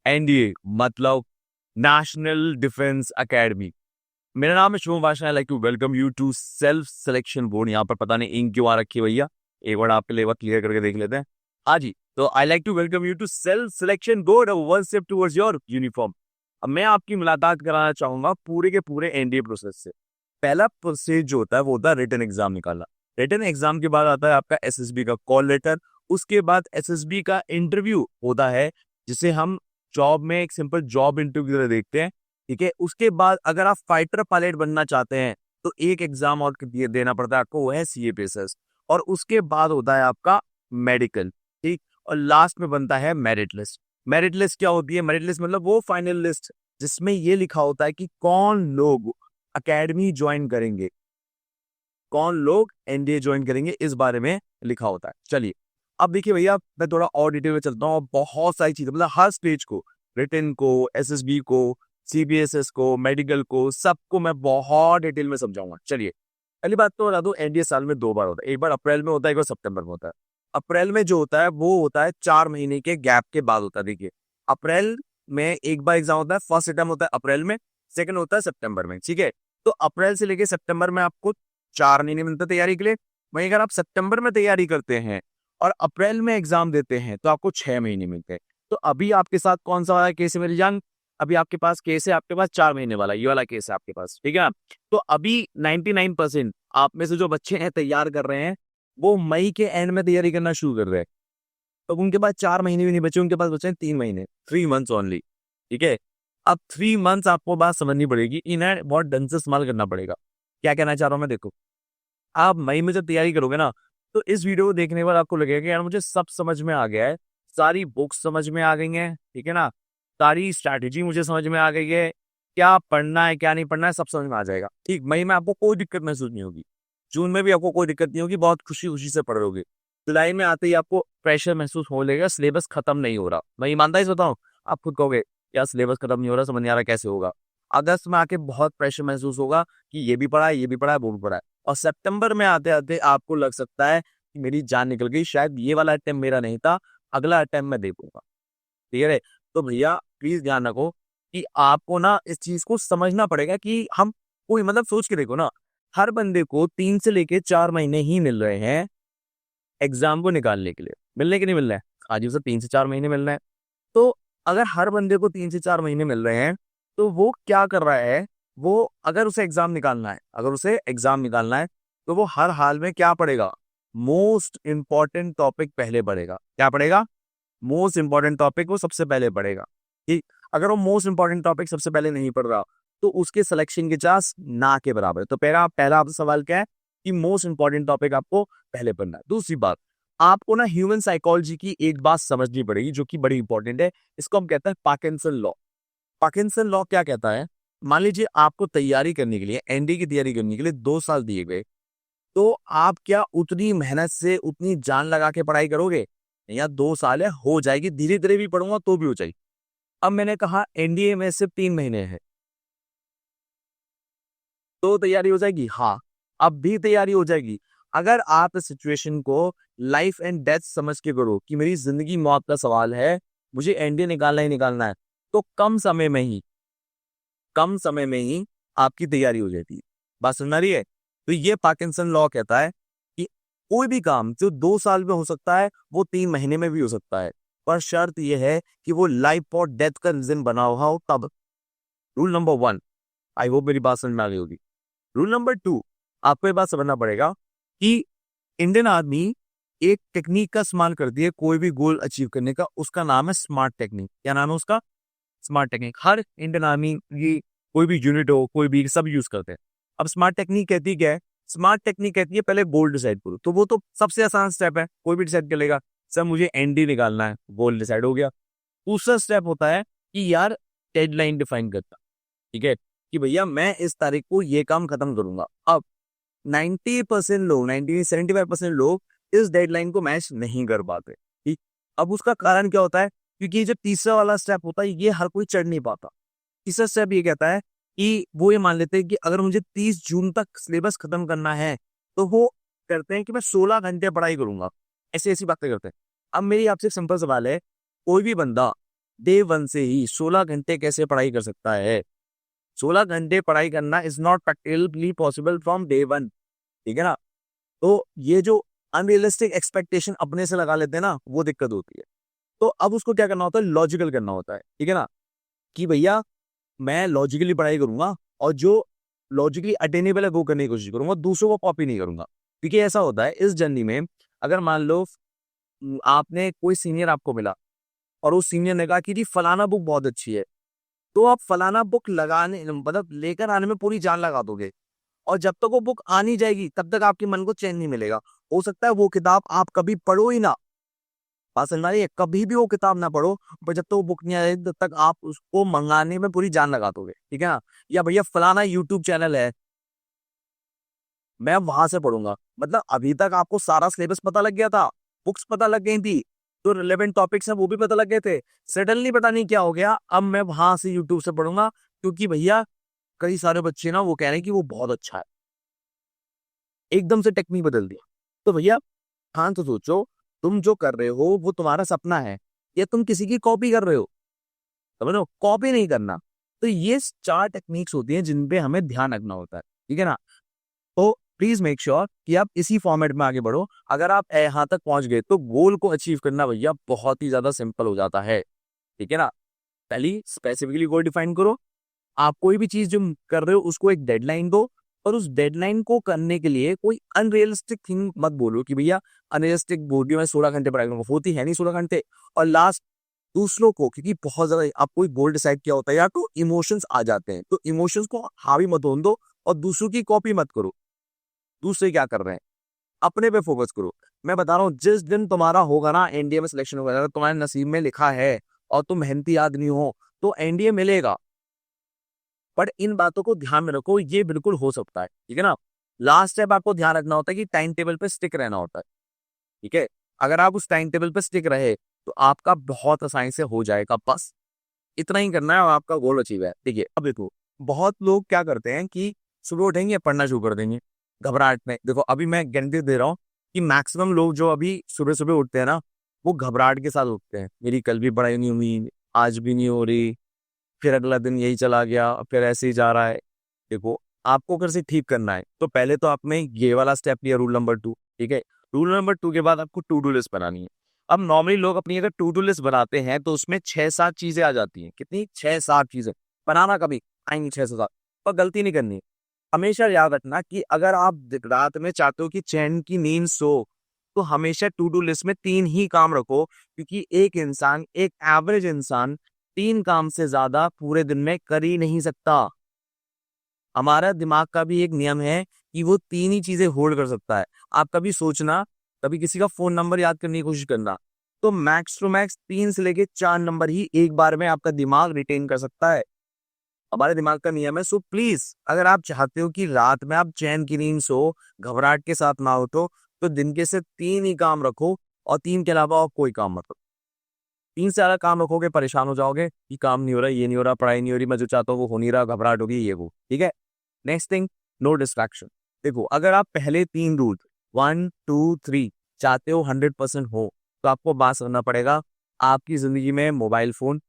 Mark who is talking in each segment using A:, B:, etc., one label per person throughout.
A: NDA मतलब national defence academy. मेरा नाम है शुभम भाषा। I like to welcome you to self selection board. यहाँ पर पता नहीं इंक क्यों आ रखी है भैया, एक बार आपके लिए क्लियर करके देख लेते हैं। हाँ जी, तो I like to welcome you to self selection board, one step towards your uniform. अब मैं आपकी मुलाकात कराना चाहूंगा पूरे के पूरे एनडीए प्रोसेस से। पहला प्रोसेस जो होता है वो होता है रिटन एग्जाम निकालना। रिटन एग्जाम के बाद आता है आपका एसएसबी का कॉल लेटर। उसके बाद एसएसबी का इंटरव्यू होता है, जिसे हम जॉब में एक सिंपल जॉब इंटरव्यू की तरह देखते हैं। ठीक है, उसके बाद अगर आप फाइटर पायलट बनना चाहते हैं तो एक एग्जाम और देना पड़ता है आपको, वो है सीएपीएसएस। और उसके बाद होता है आपका मेडिकल। ठीक, और लास्ट में बनता है मेरिट लिस्ट। मेरिट लिस्ट क्या होती है? मेरिट लिस्ट मतलब वो फाइनल लिस्ट जिसमें ये लिखा होता है कि कौन लोग अकेडमी ज्वाइन करेंगे, कौन लोग एनडीए ज्वाइन करेंगे, इस बारे में लिखा होता है। चलिए अब देखिए भैया, मैं थोड़ा और डिटेल में चलता हूँ। और बहुत सारी चीजें मतलब हर स्टेज को, रिटन को, एसएसबी को, सीबीएसएस को, मेडिकल को, सबको मैं बहुत डिटेल में समझाऊंगा। चलिए पहली बात तो बता दूं, एनडीए साल में दो बार होता है, एक बार अप्रैल में होता है, एक बार सितंबर में होता है। अप्रैल में जो होता है वो होता है 4 महीने के गैप के बाद होता है। देखिए अप्रैल में एक बार एग्जाम होता है, फर्स्ट अटेम्प्ट होता है अप्रैल में, सेकंड होता है सितंबर में। ठीक है, तो अप्रैल से लेके सितंबर में आपको 4 महीने मिलते हैं तैयारी के लिए। वहीं अगर आप सितंबर में तैयारी करते हैं और अप्रैल में एग्जाम देते हैं तो आपको 6 महीने मिलते हैं। तो अभी आपके साथ कौन सा वाला केस है मेरी जान? अभी आपके पास केस है, आपके पास 4 महीने वाला, ये वाला केस है आपके पास। ठीक है ना? तो अभी 99% आप में से जो बच्चे हैं तैयार कर रहे हैं, वो मई के एंड में तैयारी करना शुरू कर रहे हैं। तो उनके पास 4 महीने भी नहीं बचे, उनके पास बचे हैं 3 महीने, 3 मंथ्स ओनली। ठीक है, अब 3 मंथ्स आपको बात समझनी पड़ेगी, इन्हें बहुत ढंग से इस्तेमाल करना पड़ेगा। क्या कहना चाह रहा हूँ मैं, देखो आप मई में जब तैयारी करोगे ना, तो इस वीडियो को देखने के बाद आपको लगेगा कि यार मुझे सब समझ में आ गया है, सारी बुक्स समझ में आ गई हैं। ठीक है ना, सारी स्ट्रैटेजी मुझे समझ में आ गई है, क्या पढ़ना है क्या नहीं पढ़ना है सब समझ में आ जाएगा। ठीक, मई में आपको कोई दिक्कत महसूस नहीं होगी, जून में भी आपको कोई दिक्कत नहीं होगी, बहुत खुशी खुशी से पढ़ लोगे। जुलाई में आते ही आपको प्रेशर महसूस हो लेगा, सिलेबस खत्म नहीं हो रहा। मैं ईमानदारी से बताऊं, आप खुद कहोगे यार सिलेबस खत्म नहीं हो रहा, समझ नहीं आ रहा कैसे होगा। अगस्त में आके बहुत प्रेशर महसूस होगा कि ये भी पढ़ा है, ये भी पढ़ा है, वो भी पढ़ा है। और सितंबर में आते आते आपको लग सकता है कि मेरी जान निकल गई, शायद ये वाला अटेम्प्ट मेरा नहीं था, अगला अटेम्प्ट मैं दे दूंगा। ठीक है, तो भैया प्लीज ध्यान रखो कि आपको ना इस चीज को समझना पड़ेगा कि हम कोई मतलब सोच के देखो ना, हर बंदे को 3 से लेके 4 महीने ही मिल रहे हैं एग्जाम को निकालने के लिए। मिलने के नहीं मिल रहे हैं, आज उसे 3 से 4 महीने मिल रहे हैं। तो अगर हर बंदे को 3 से 4 महीने मिल रहे हैं, तो वो क्या कर रहा है, वो अगर उसे एग्जाम निकालना है, अगर उसे एग्जाम निकालना है, तो वो हर हाल में क्या पढ़ेगा? मोस्ट इंपॉर्टेंट टॉपिक पहले पढ़ेगा। क्या पढ़ेगा? मोस्ट इंपॉर्टेंट टॉपिक वो सबसे पहले पढ़ेगा। ठीक, अगर वो मोस्ट इंपॉर्टेंट टॉपिक सबसे पहले नहीं पढ़ रहा, तो उसके सिलेक्शन के चांस ना के बराबर है। तो पहला पहला आपका सवाल क्या है कि मोस्ट इंपॉर्टेंट टॉपिक आपको पहले पढ़ना है। दूसरी बात, आपको ना ह्यूमन साइकोलॉजी की एक बात समझनी पड़ेगी जो कि बड़ी इंपॉर्टेंट है। इसको हम कहते हैं पार्किंसन लॉ। पार्किंसन लॉ क्या कहता है? मान लीजिए आपको तैयारी करने के लिए, एनडीए की तैयारी करने के लिए 2 साल दिए गए, तो आप क्या उतनी मेहनत से, उतनी जान लगा के पढ़ाई करोगे? या 2 साल है, हो जाएगी, धीरे धीरे भी पढ़ूंगा तो भी हो जाएगी। अब मैंने कहा एनडीए में सिर्फ 3 महीने है, तो तैयारी हो जाएगी? हाँ, अब भी तैयारी हो जाएगी। अगर आप इस सिचुएशन को लाइफ एंड डेथ समझ के करो कि मेरी जिंदगी मौत का सवाल है, मुझे एनडीए निकालना ही निकालना है, तो कम समय में ही आपकी तैयारी हो जाती है। बात समझ आ रही है? तो ये पार्किंसन लॉ कहता है कि कोई भी काम जो 2 साल में हो सकता है, वो 3 महीने में भी हो सकता है, पर शर्त यह है कि वो लाइफ और डेथ का रीजन बना हुआ हो तब। रूल नंबर 1, आई होप मेरी बात समझ में आ गई होगी। रूल नंबर 2, आपको ये बात समझना पड़ेगा कि इंडियन आर्मी एक टेक्निक का इस्तेमाल करती है कोई भी गोल अचीव करने का, उसका नाम है स्मार्ट टेक्निक। क्या नाम है उसका? Smart technique. हर इंडियन आर्मी की कोई भी यूनिट हो, कोई भी, सब यूज करते हैं। अब स्मार्ट टेक्निक कहती है क्या है? स्मार्ट टेक्निक कहती है पहले गोल डिसाइड करो, तो वो तो सबसे आसान स्टेप है, कोई भी डिसाइड कर लेगा। सर मुझे एनडी निकालना है, गोल डिसाइड हो गया। दूसरा स्टेप होता है कि यार डेडलाइन डिफाइन करता। ठीक है, कि भैया मैं इस तारीख को ये काम खत्म करूंगा। अब 90% लोग, 75% लोग इस डेडलाइन को मैच नहीं कर पाते। ठीक, अब उसका कारण क्या होता है? क्योंकि जो तीसरा वाला स्टेप होता है, ये हर कोई चढ़ नहीं पाता। तीसरा स्टेप ये कहता है कि वो ये मान लेते हैं कि अगर मुझे 30 जून तक सिलेबस खत्म करना है, तो वो करते हैं कि मैं 16 घंटे पढ़ाई करूंगा। ऐसी ऐसी बातें करते हैं। अब मेरी आपसे सिंपल सवाल है, कोई भी बंदा डे वन से ही 16 घंटे कैसे पढ़ाई कर सकता है? 16 घंटे पढ़ाई करना is not practically possible from day one, ठीक है ना? तो ये जो अनरियलिस्टिक एक्सपेक्टेशन अपने से लगा लेते हैं ना, वो दिक्कत होती है। तो अब उसको क्या करना होता है, लॉजिकल करना होता है, ठीक है ना? कि भैया मैं लॉजिकली पढ़ाई करूंगा और जो लॉजिकली अटेनेबल है वो करने की कोशिश करूंगा, दूसरों को कॉपी नहीं करूंगा। क्योंकि ऐसा होता है इस जर्नी में, अगर मान लो आपने कोई सीनियर आपको मिला और उस सीनियर ने कहा कि जी फलाना बुक बहुत अच्छी है, तो आप फलाना बुक लगाने मतलब लेकर आने में पूरी जान लगा दोगे, और जब तक वो बुक आ नहीं जाएगी तब तक आपके मन को चैन नहीं मिलेगा। हो सकता है वो किताब आप कभी पढ़ो ही ना, बात समझ में आ रही है? कभी भी वो किताब ना पढ़ो, पर जब तक वो बुक नहीं आएगी तब तक आप उसको मंगाने में पूरी जान लगा दोगे, ठीक है ना? या भैया फलाना यूट्यूब चैनल है, मैं वहां से पढ़ूंगा, मतलब अभी तक आपको सारा सिलेबस पता लग गया था, बुक्स पता लग गई थी, जो रिलेवेंट टॉपिक्स हैं वो भी पता लग गए थे। सडनली पता नहीं क्या हो गया, अब मैं वहां से यूट्यूब से पढ़ूंगा, क्योंकि भैया कई सारे बच्चे ना वो कह रहे हैं कि वो बहुत अच्छा है, एकदम से टेक्निक बदल दिया। तो भैया हाँ, तो सोचो, तुम जो कर रहे हो वो तुम्हारा सपना है या तुम किसी की कॉपी कर रहे हो? समझ लो, कॉपी नहीं करना। तो ये 4 टेक्निक्स होती हैं जिन पे हमें ध्यान रखना होता है, ठीक है ना? तो प्लीज मेक श्योर कि आप इसी फॉर्मेट में आगे बढ़ो। अगर आप यहाँ तक पहुंच गए तो गोल को अचीव करना भैया बहुत ही ज्यादा सिंपल हो जाता है, ठीक है ना? पहली स्पेसिफिकली गोल डिफाइन करो। आप कोई भी चीज जो कर रहे हो उसको एक डेडलाइन दो, और उस डेडलाइन को करने के लिए कोई अनरियलिस्टिक थिंग मत बोलो कि भैया अनरियलिस्टिक बोल रही हूँ मैं 16 घंटे पढ़ाई करूंगा, होती है नहीं 16 घंटे। और लास्ट, दूसरों को, क्योंकि बहुत ज्यादा आप कोई गोल डिसाइड किया होता है या तो इमोशंस आ जाते हैं, तो इमोशंस को हावी मत होने दो और दूसरों की कॉपी मत करो। दूसरे क्या कर रहे हैं, अपने पे फोकस करो। मैं बता रहा हूँ, जिस दिन तुम्हारा होगा ना एनडीए में सिलेक्शन होगा, अगर तुम्हारे नसीब में लिखा है और तुम मेहनती आदमी हो तो एनडीए मिलेगा। बट इन बातों को ध्यान में रखो, ये बिल्कुल हो सकता है, ठीक है ना? लास्ट स्टेप आपको ध्यान रखना होता है कि टाइम टेबल पे स्टिक रहना होता है, ठीक है? अगर आप उस टाइम टेबल पे स्टिक रहे तो आपका बहुत आसानी से हो जाएगा, बस इतना ही करना है और आपका गोल अचीव है। देखिए अब देखो, बहुत लोग क्या करते हैं कि सुबह उठेंगे पढ़ना शुरू कर देंगे घबराहट में। देखो अभी मैं गारंटी दे रहा हूँ कि मैक्सिमम लोग जो अभी सुबह सुबह उठते हैं ना, वो घबराहट के साथ उठते हैं, मेरी कल भी पढ़ाई नहीं हुई, आज भी नहीं हो रही, फिर अगला दिन यही चला गया, फिर ऐसे ही जा रहा है। देखो, आपको अगर से ठीक करना है तो पहले तो आपने ये वाला स्टेप लिया, रूल नंबर 2, ठीक है? रूल नंबर 2 के बाद आपको टू डू लिस्ट बनानी है। अब नॉर्मली लोग अपनी अगर टू डू लिस्ट बनाते हैं तो उसमें 6-7 चीजें आ जाती हैं। कितनी? 6-7 चीजें। बनाना कभी आएंगी 6 से 7, पर गलती नहीं करनी है। हमेशा याद रखना कि अगर आप रात में चाहते हो कि चैन की नींद सो, तो हमेशा टू डू लिस्ट में 3 ही काम रखो, क्योंकि एक इंसान, एक एवरेज इंसान 3 काम से ज्यादा पूरे दिन में कर ही नहीं सकता। हमारा दिमाग का भी एक नियम है कि वो 3 ही चीजें होल्ड कर सकता है। आप कभी सोचना, कभी किसी का फोन नंबर याद करने की कोशिश करना, तो मैक्स टू मैक्स 3 से लेके 4 नंबर ही एक बार में आपका दिमाग रिटेन कर सकता है। हमारे दिमाग का नियम है। सो प्लीज, अगर आप चाहते हो कि रात में आप चैन की नींद सो, घबराहट के साथ ना हो, तो दिन के सिर्फ 3 ही काम रखो, और 3 के अलावा और कोई काम मत रखो। 3 से ज्यादा काम रखोगे परेशान हो जाओगे कि काम नहीं हो रहा, ये नहीं हो रहा, पढ़ाई नहीं हो रही, मैं जो चाहता हूँ वो हो नहीं रहा, घबराहट होगी, ये वो, ठीक है? Next thing, no distraction. देखो अगर आप पहले 3 रूल 1 2 3 चाहते हो 100% हो, तो आपको बात करना पड़ेगा आपकी जिंदगी में mobile phone,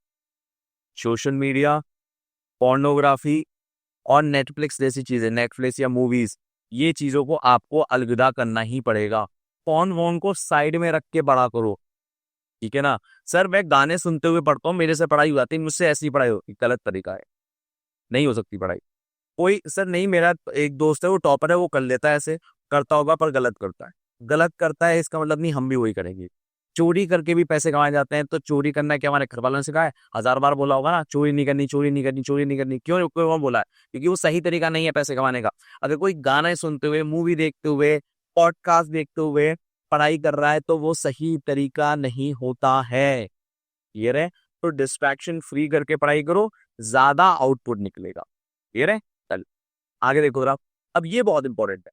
A: social media, pornography और नेटफ्लिक्स जैसी चीजें, नेटफ्लिक्स या मूवीज, ये चीजों को आपको अलविदा करना ही पड़ेगा। फोन वोन को साइड में रख के पढ़ा करो, ठीक है ना? सर मैं गाने सुनते हुए पढ़ता हूँ, मेरे से पढ़ाई हो जाती है, मुझसे ऐसी पढ़ाई होती, गलत तरीका है, नहीं हो सकती पढ़ाई। कोई सर नहीं, मेरा एक दोस्त है वो टॉपर है, वो कर लेता है, ऐसे करता होगा पर गलत करता है। गलत करता है इसका मतलब नहीं हम भी वही करेंगे। चोरी करके भी पैसे कमाए जाते हैं, तो चोरी करना क्या हमारे घर वालों ने सिखाया है? 1000 बार बोला होगा ना, चोरी नहीं करनी, चोरी नहीं करनी, चोरी नहीं करनी। क्यों क्यों बोला है? क्योंकि वो सही तरीका नहीं है पैसे कमाने का। अगर कोई गाने सुनते हुए, मूवी देखते हुए, पॉडकास्ट देखते हुए पढ़ाई कर रहा है तो वो सही तरीका नहीं होता है। क्लियर है? तो डिस्ट्रैक्शन फ्री करके पढ़ाई करो, ज्यादा आउटपुट निकलेगा। क्लियर है? चल आगे देखो जरा। अब ये बहुत इंपॉर्टेंट है,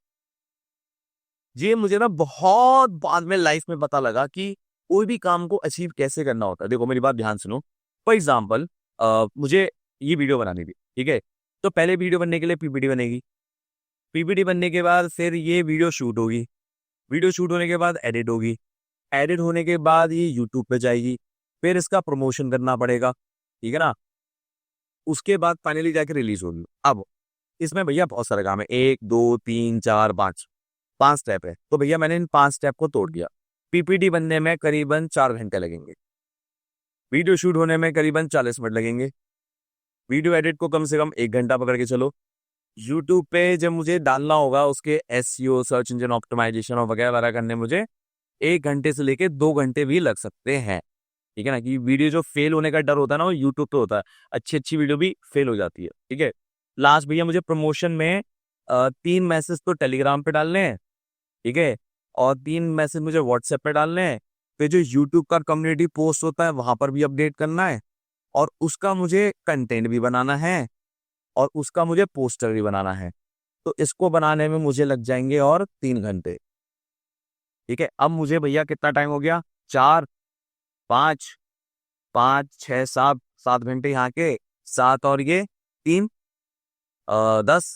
A: ये मुझे ना बहुत बाद में लाइफ में पता लगा कि कोई भी काम को अचीव कैसे करना होता है। देखो मेरी बात ध्यान सुनो। फॉर एग्जाम्पल, मुझे ये वीडियो बनानी थी, ठीक है? तो पहले वीडियो बनने के लिए पीपीटी बनेगी, पीपीटी बनने के बाद फिर ये वीडियो शूट होगी, वीडियो शूट होने के बाद एडिट होगी, एडिट होने के बाद ये यूट्यूब पे जाएगी, फिर इसका प्रमोशन करना पड़ेगा, ठीक है ना, उसके बाद फाइनली जाके रिलीज होगी। अब इसमें भैया बहुत सारे काम है, 1 2 3 4 5 5 स्टेप है। तो भैया मैंने इन 5 स्टेप को तोड़ दिया। पीपीटी बनने में करीबन 4 घंटे लगेंगे, वीडियो शूट होने में करीबन 40 मिनट लगेंगे, वीडियो एडिट को कम से कम 1 घंटा पकड़ के चलो, यूट्यूब पे जब मुझे डालना होगा उसके एसईओ सर्च इंजन ऑप्टिमाइजेशन और वगैरह वगैरह करने मुझे 1 घंटे से लेके 2 घंटे भी लग सकते हैं, ठीक है ना, कि वीडियो जो फेल होने का डर होता है ना वो यूट्यूब पे होता है, अच्छी अच्छी वीडियो भी फेल हो जाती है, ठीक है। लास्ट भैया मुझे प्रमोशन में 3 मैसेज तो टेलीग्राम पे डालने हैं, ठीक है, और 3 मैसेज मुझे व्हाट्सएप पे डालने हैं, फिर जो यूट्यूब का कम्युनिटी पोस्ट होता है वहां पर भी अपडेट करना है, और उसका मुझे कंटेंट भी बनाना है, और उसका मुझे पोस्टर भी बनाना है। तो इसको बनाने में मुझे लग जाएंगे और 3 घंटे, ठीक है। अब मुझे भैया कितना टाइम हो गया, 4 5 5 6 7 7 घंटे यहाँ के, 7 और ये 3 10,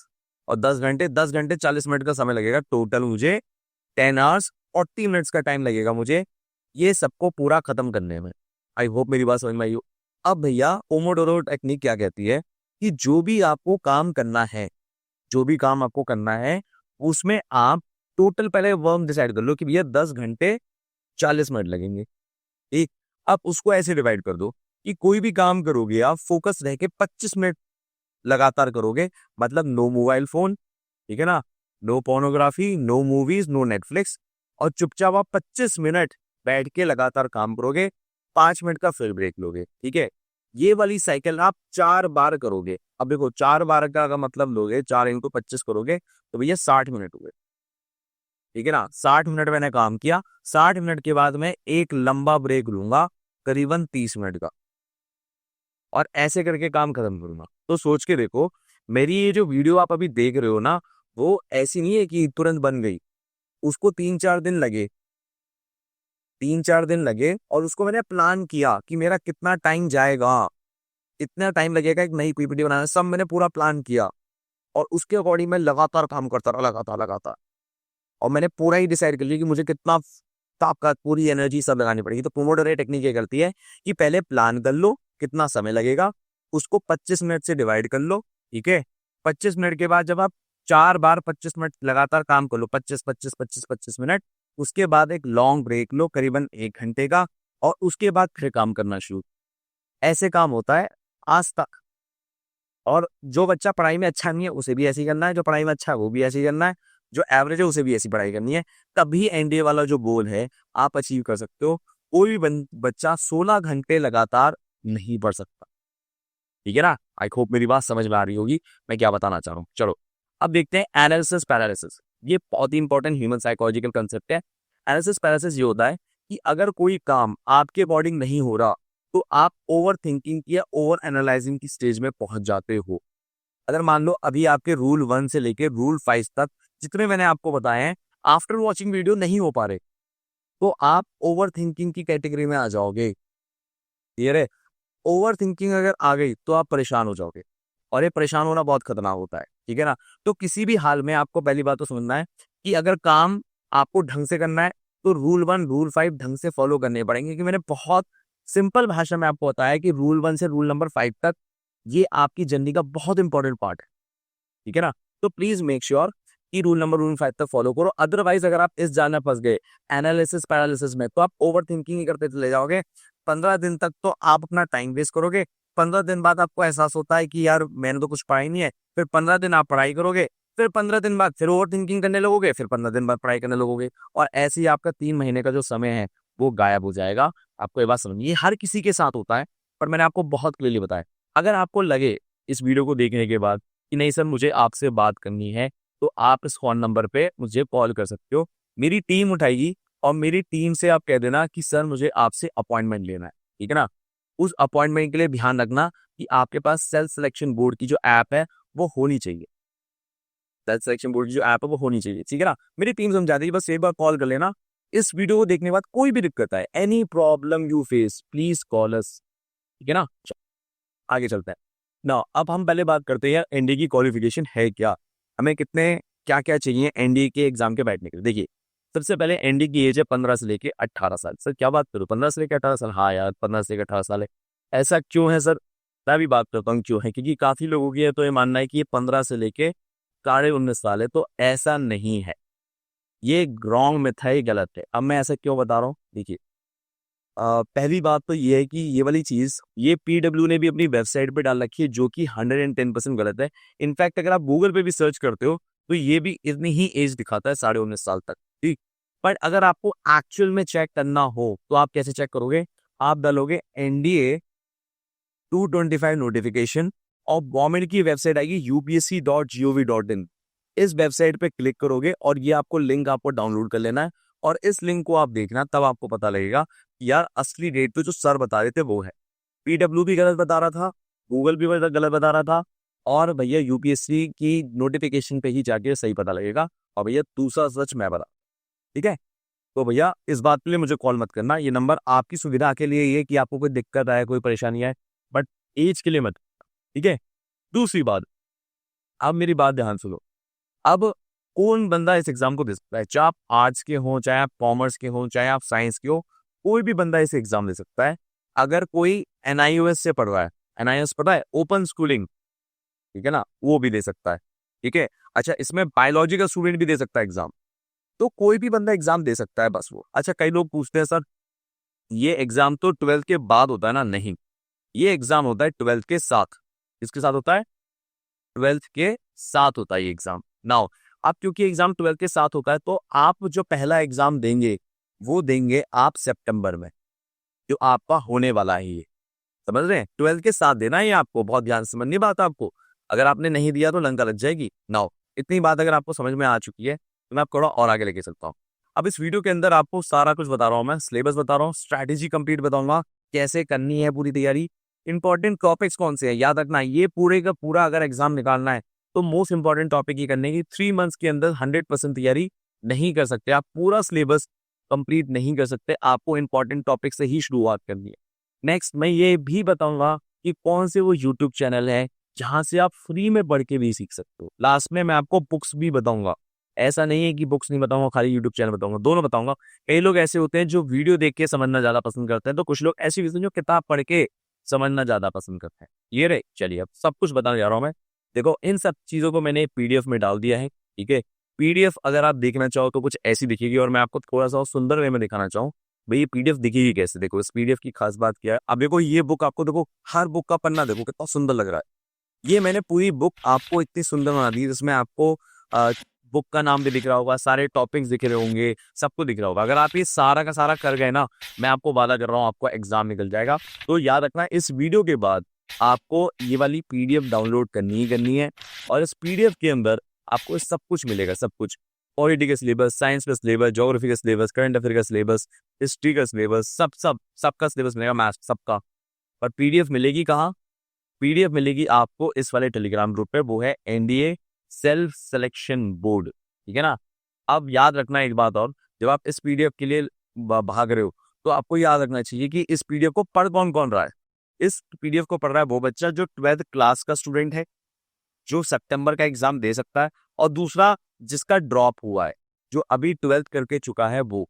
A: और 10 घंटे, 10 घंटे 40 मिनट का समय लगेगा टोटल मुझे, 10 आवर्स 40 मिनट्स का टाइम लगेगा मुझे ये सबको पूरा खत्म करने में। आई होप मेरी बात समझ में आई हो। अब भैया पोमोडोरो टेक्निक क्या कहती है कि जो भी आपको काम करना है, जो भी काम आपको करना है उसमें आप टोटल पहले वर्क डिसाइड कर लो कि भैया 10 घंटे 40 मिनट लगेंगे, ठीक। अब उसको ऐसे डिवाइड कर दो कि कोई भी काम करोगे आप फोकस रह के 25 मिनट लगातार करोगे, मतलब नो मोबाइल फोन, ठीक है ना, no pornography, no movies, no Netflix, और चुपचाप आप 25 मिनट बैठ के लगातार काम करोगे, 5 मिनट का फिर ब्रेक लोगे, ठीक है। ये वाली साइकिल आप 4 बार करोगे। अब देखो 4 बार का अगर मतलब लोगे, 4 × 25 करोगे तो भैया 60 मिनट हुए, ठीक है ना। 60 मिनट मैंने काम किया, 60 मिनट के बाद मैं एक लंबा ब्रेक लूंगा करीबन 30 मिनट का, और ऐसे करके काम खत्म करूंगा। तो सोच के देखो, मेरी ये जो वीडियो आप अभी देख रहे हो ना, वो ऐसी नहीं है कि तुरंत बन गई, उसको 3-4 दिन लगे, 3-4 दिन लगे, और उसको मैंने प्लान किया कि मेरा कितना टाइम जाएगा, इतना टाइम लगेगा एक नई पीपीटी बनाने, सब मैंने पूरा प्लान किया, और उसके अकॉर्डिंग मैं लगातार काम करता रहा, लगातार लगातार, और मैंने पूरा ही डिसाइड कर लिया कि मुझे कितना ताकत, पूरी एनर्जी सब लगानी पड़ेगी। तो पोमोडोरो टेक्निक ये करती है कि पहले प्लान कर लो कितना समय लगेगा, उसको 25 मिनट से डिवाइड कर लो, ठीक है। 25 मिनट के बाद जब आप 4 बार 25 मिनट लगातार काम कर लो, 25 25 25 25 मिनट, उसके बाद एक लॉन्ग ब्रेक लो करीबन 1 घंटे का, और उसके बाद फिर काम करना शुरू। ऐसे काम होता है आज तक। और जो बच्चा पढ़ाई में अच्छा नहीं है उसे भी ऐसे ही करना है, जो पढ़ाई में अच्छा है वो भी ऐसे ही करना है, जो एवरेज है उसे भी ऐसी पढ़ाई करनी है, तभी एनडीए वाला जो गोल है आप अचीव कर सकते हो। कोई भी बच्चा 16 घंटे लगातार नहीं पढ़ सकता, ठीक है ना। आई होप मेरी बात समझ में आ रही होगी मैं क्या बताना चाह रहा हूँ। चलो अब देखते हैं एनालिसिस पैरालिसिस। ये बहुत ही इंपॉर्टेंट ह्यूमन साइकोलॉजिकल कंसेप्ट है। एनालिसिस पैरालिसिस ये होता है कि अगर कोई काम आपके अकॉर्डिंग नहीं हो रहा तो आप ओवर थिंकिंग या ओवर एनालाइजिंग की स्टेज में पहुंच जाते हो। अगर मान लो अभी आपके रूल 1 से लेके रूल 5 तक जितने मैंने आपको बताए हैं, आफ्टर वॉचिंग वीडियो नहीं हो पा रहे, तो आप ओवर थिंकिंग की कैटेगरी में आ जाओगे। क्लियर है? ओवर थिंकिंग अगर आ गई तो आप परेशान हो जाओगे, और ये परेशान होना बहुत खतरनाक होता है, ठीक है ना। तो किसी भी हाल में आपको पहली बात तो समझना है कि अगर काम आपको ढंग से करना है तो रूल 1 रूल 5 ढंग से फॉलो करने पड़ेंगे, कि मैंने बहुत सिंपल भाषा में आपको बताया कि रूल 1 से रूल नंबर 5 तक ये आपकी जर्नी का बहुत इंपॉर्टेंट पार्ट है, ठीक है ना। तो प्लीज मेक श्योर कि रूल 5 तक फॉलो करो। अदरवाइज अगर आप इस जाल में फंस गए एनालिसिस पैरालिसिस में, तो आप ओवर थिंकिंग ही करते चले जाओगे। 15 दिन तक तो आप अपना टाइम वेस्ट करोगे। 15 दिन बाद आपको एहसास होता है कि यार मैंने तो कुछ पढ़ाई नहीं है। फिर 15 दिन आप पढ़ाई करोगे, फिर 15 दिन बाद फिर ओवर थिंकिंग करने लगोगे, फिर 15 दिन बाद पढ़ाई करने लगोगे, और ऐसे ही आपका 3 महीने का जो समय है वो गायब हो जाएगा। आपको ये बात समझिए, ये हर किसी के साथ होता है, पर मैंने आपको बहुत क्लियरली बताया। अगर आपको लगे इस वीडियो को देखने के बाद कि नहीं सर मुझे आपसे बात करनी है, तो आप इस फोन नंबर पे मुझे कॉल कर सकते हो, मेरी टीम उठाएगी, और मेरी टीम से आप कह देना कि सर मुझे आपसे अपॉइंटमेंट लेना है, ठीक है ना। उस अपॉइंटमेंट के लिए ध्यान रखना कि आपके पास सेल्फ सिलेक्शन बोर्ड की जो ऐप है वो होनी चाहिए, सेल्फ सिलेक्शन बोर्ड की जो ऐप है वो होनी चाहिए, ठीक है ना। मेरी टीम समझा देगी, बस एक बार कॉल कर लेना। इस वीडियो को देखने के बाद कोई भी दिक्कत आए, any problem you face, please call अस, ठीक है ना। आगे चलते हैं ना। अब हम पहले बात करते हैं एनडीए की क्वालिफिकेशन है क्या, हमें कितने क्या क्या चाहिए एनडीए के एग्जाम के बैठने के लिए। देखिए सबसे पहले एनडी की एज है 15 से लेके 18 साल। सर क्या बात करूँ, 15 से लेके 18 साल? हाँ यार, 15 से लेके 18 साल है। ऐसा क्यों है सर? मैं भी बात करता हूँ क्यों है, क्योंकि काफी लोगों की है तो ये मानना है कि ये 15 से लेके 19.5 साल है, तो ऐसा नहीं है। ये रॉन्ग मिथ है, ये गलत है। अब मैं ऐसा क्यों बता रहा हूँ, देखिए पहली बात तो ये है कि ये वाली चीज ये पीडब्ल्यू ने भी अपनी वेबसाइट पे डाल रखी है, जो कि 110% गलत है। इनफैक्ट अगर आप गूगल पे भी सर्च करते हो तो ये भी इतनी ही एज दिखाता है, 19.5 साल तक, ठीक। पर अगर आपको एक्चुअल में चेक करना हो तो आप कैसे चेक करोगे? आप डालोगे एनडीए 225 नोटिफिकेशन और गवर्नमेंट की वेबसाइट आएगी upsc.gov.in। इस वेबसाइट पे क्लिक करोगे और ये आपको लिंक आपको डाउनलोड कर लेना है और इस लिंक को आप देखना, तब आपको पता लगेगा कि यार असली डेट तो जो सर बता रहे थे वो है। पीडब्ल्यू भी गलत बता रहा था, गूगल भी गलत बता रहा था, और भैया यूपीएससी की नोटिफिकेशन पे ही जाके सही पता लगेगा। और भैया दूसरा सच मैं बता, ठीक है? तो भैया इस बात के लिए मुझे कॉल मत करना, ये नंबर आपकी सुविधा के लिए ये कि आपको कोई दिक्कत आए, कोई परेशानी आए, बट एज के लिए मत, ठीक है? दूसरी बात, अब मेरी बात ध्यान सुनो। अब कौन बंदा इस एग्जाम को दे सकता है? चाहे आप आर्ट्स के हो, चाहे आप कॉमर्स के हो, चाहे आप साइंस के हो, कोई भी बंदा इस एग्जाम दे सकता है। अगर कोई एनआईओएस से पढ़ रहा है, एनआईओएस पढ़ा है, ओपन स्कूलिंग, ठीक है ना, वो भी दे सकता है, ठीक है। अच्छा, इसमें बायोलॉजी का स्टूडेंट भी दे सकता है एग्जाम, तो कोई भी बंदा एग्जाम दे सकता है, बस वो। अच्छा, कई लोग पूछते हैं सर ये एग्जाम तो 12th के बाद होता है ना? नहीं, ये एग्जाम होता है 12th के साथ। किसके साथ होता है? 12th के साथ होता है ये एग्जाम। नाउ अब क्योंकि एग्जाम 12th के साथ होता है, तो आप जो पहला एग्जाम देंगे वो देंगे आप सितंबर में, जो आपका होने वाला है ये। समझ रहे हैं? 12th के साथ देना है ये आपको, बहुत ध्यान से समझनी बात आपको। अगर आपने नहीं दिया तो लंका लग जाएगी। नाउ इतनी बात अगर आपको समझ में आ चुकी है तो मैं आपको थोड़ा और आगे लेके चलता हूँ। अब इस वीडियो के अंदर आपको सारा कुछ बता रहा हूँ, मैं सिलेबस बता रहा हूँ, स्ट्रैटेजी कंप्लीट बताऊंगा, कैसे करनी है पूरी तैयारी, इंपॉर्टेंट टॉपिक्स कौन से हैं याद रखना। ये पूरे का पूरा अगर एग्जाम निकालना है तो मोस्ट इंपॉर्टेंट टॉपिक ये करने की 3 मंथ्स के अंदर 100% तैयारी नहीं कर सकते आप, पूरा सिलेबस कंप्लीट नहीं कर सकते, आपको इंपॉर्टेंट टॉपिक से ही शुरुआत करनी है। नेक्स्ट मैं ये भी बताऊंगा कि कौन से वो यूट्यूब चैनल है जहां से आप फ्री में पढ़ के भी सीख सकते हो। लास्ट में मैं आपको बुक्स भी बताऊंगा, ऐसा नहीं है कि बुक्स नहीं बताऊंगा, खाली यूट्यूब चैनल बताऊंगा, दोनों बताऊंगा। कई लोग ऐसे होते हैं जो वीडियो देख के समझना ज्यादा पसंद करते हैं, तो कुछ लोग ऐसे भी होते हैं जो किताब पढ़ के समझना ज्यादा पसंद करते हैं। ये रहे, चलिए अब सब कुछ बताने जा रहा हूँ मैं। देखो इन सब चीजों को मैंने पीडीएफ में डाल दिया है, ठीक है। पीडीएफ अगर आप देखना चाहो तो कुछ ऐसी दिखेगी, और मैं आपको थोड़ा सा सुंदर वे में दिखाना चाहूँ भाई ये पीडीएफ दिखेगी कैसे। देखो इस पीडीएफ की खास बात क्या है, अब देखो ये बुक आपको, देखो हर बुक का पन्ना देखो कितना सुंदर लग रहा है। ये मैंने पूरी बुक आपको इतनी सुंदर बना दी, जिसमें आपको बुक का नाम भी दिख रहा होगा, सारे टॉपिक्स दिख रहे होंगे, सब कुछ दिख रहा होगा। अगर आप ये सारा का सारा कर गए ना, मैं आपको वादा कर रहा हूँ आपको एग्जाम निकल जाएगा। तो याद रखना इस वीडियो के बाद आपको ये वाली पीडीएफ डाउनलोड करनी ही करनी है, और इस पीडीएफ के अंदर आपको सब कुछ मिलेगा, सब कुछ। पॉलिटी का सिलेबस, साइंस का सिलेबस, ज्योग्राफी का सिलेबस, करंट अफेयर का सिलेबस, हिस्ट्री का सिलेबस, सबका सिलेबस मिलेगा, मैथ्स सबका। पर पीडीएफ मिलेगी कहाँ? पीडीएफ मिलेगी आपको इस वाले टेलीग्राम ग्रुप पे, वो है एनडीए सेल्फ सिलेक्शन बोर्ड, ठीक है ना। अब याद रखना एक बात और, जब आप इस पीडीएफ के लिए भाग रहे हो तो आपको याद रखना चाहिए कि इस पीडीएफ को पढ़ कौन कौन रहा है। इस पीडीएफ को पढ़ रहा है वो बच्चा जो 12th क्लास का स्टूडेंट है, जो सितंबर का एग्जाम दे सकता है, और दूसरा जिसका ड्रॉप हुआ है, जो अभी 12th करके चुका है वो।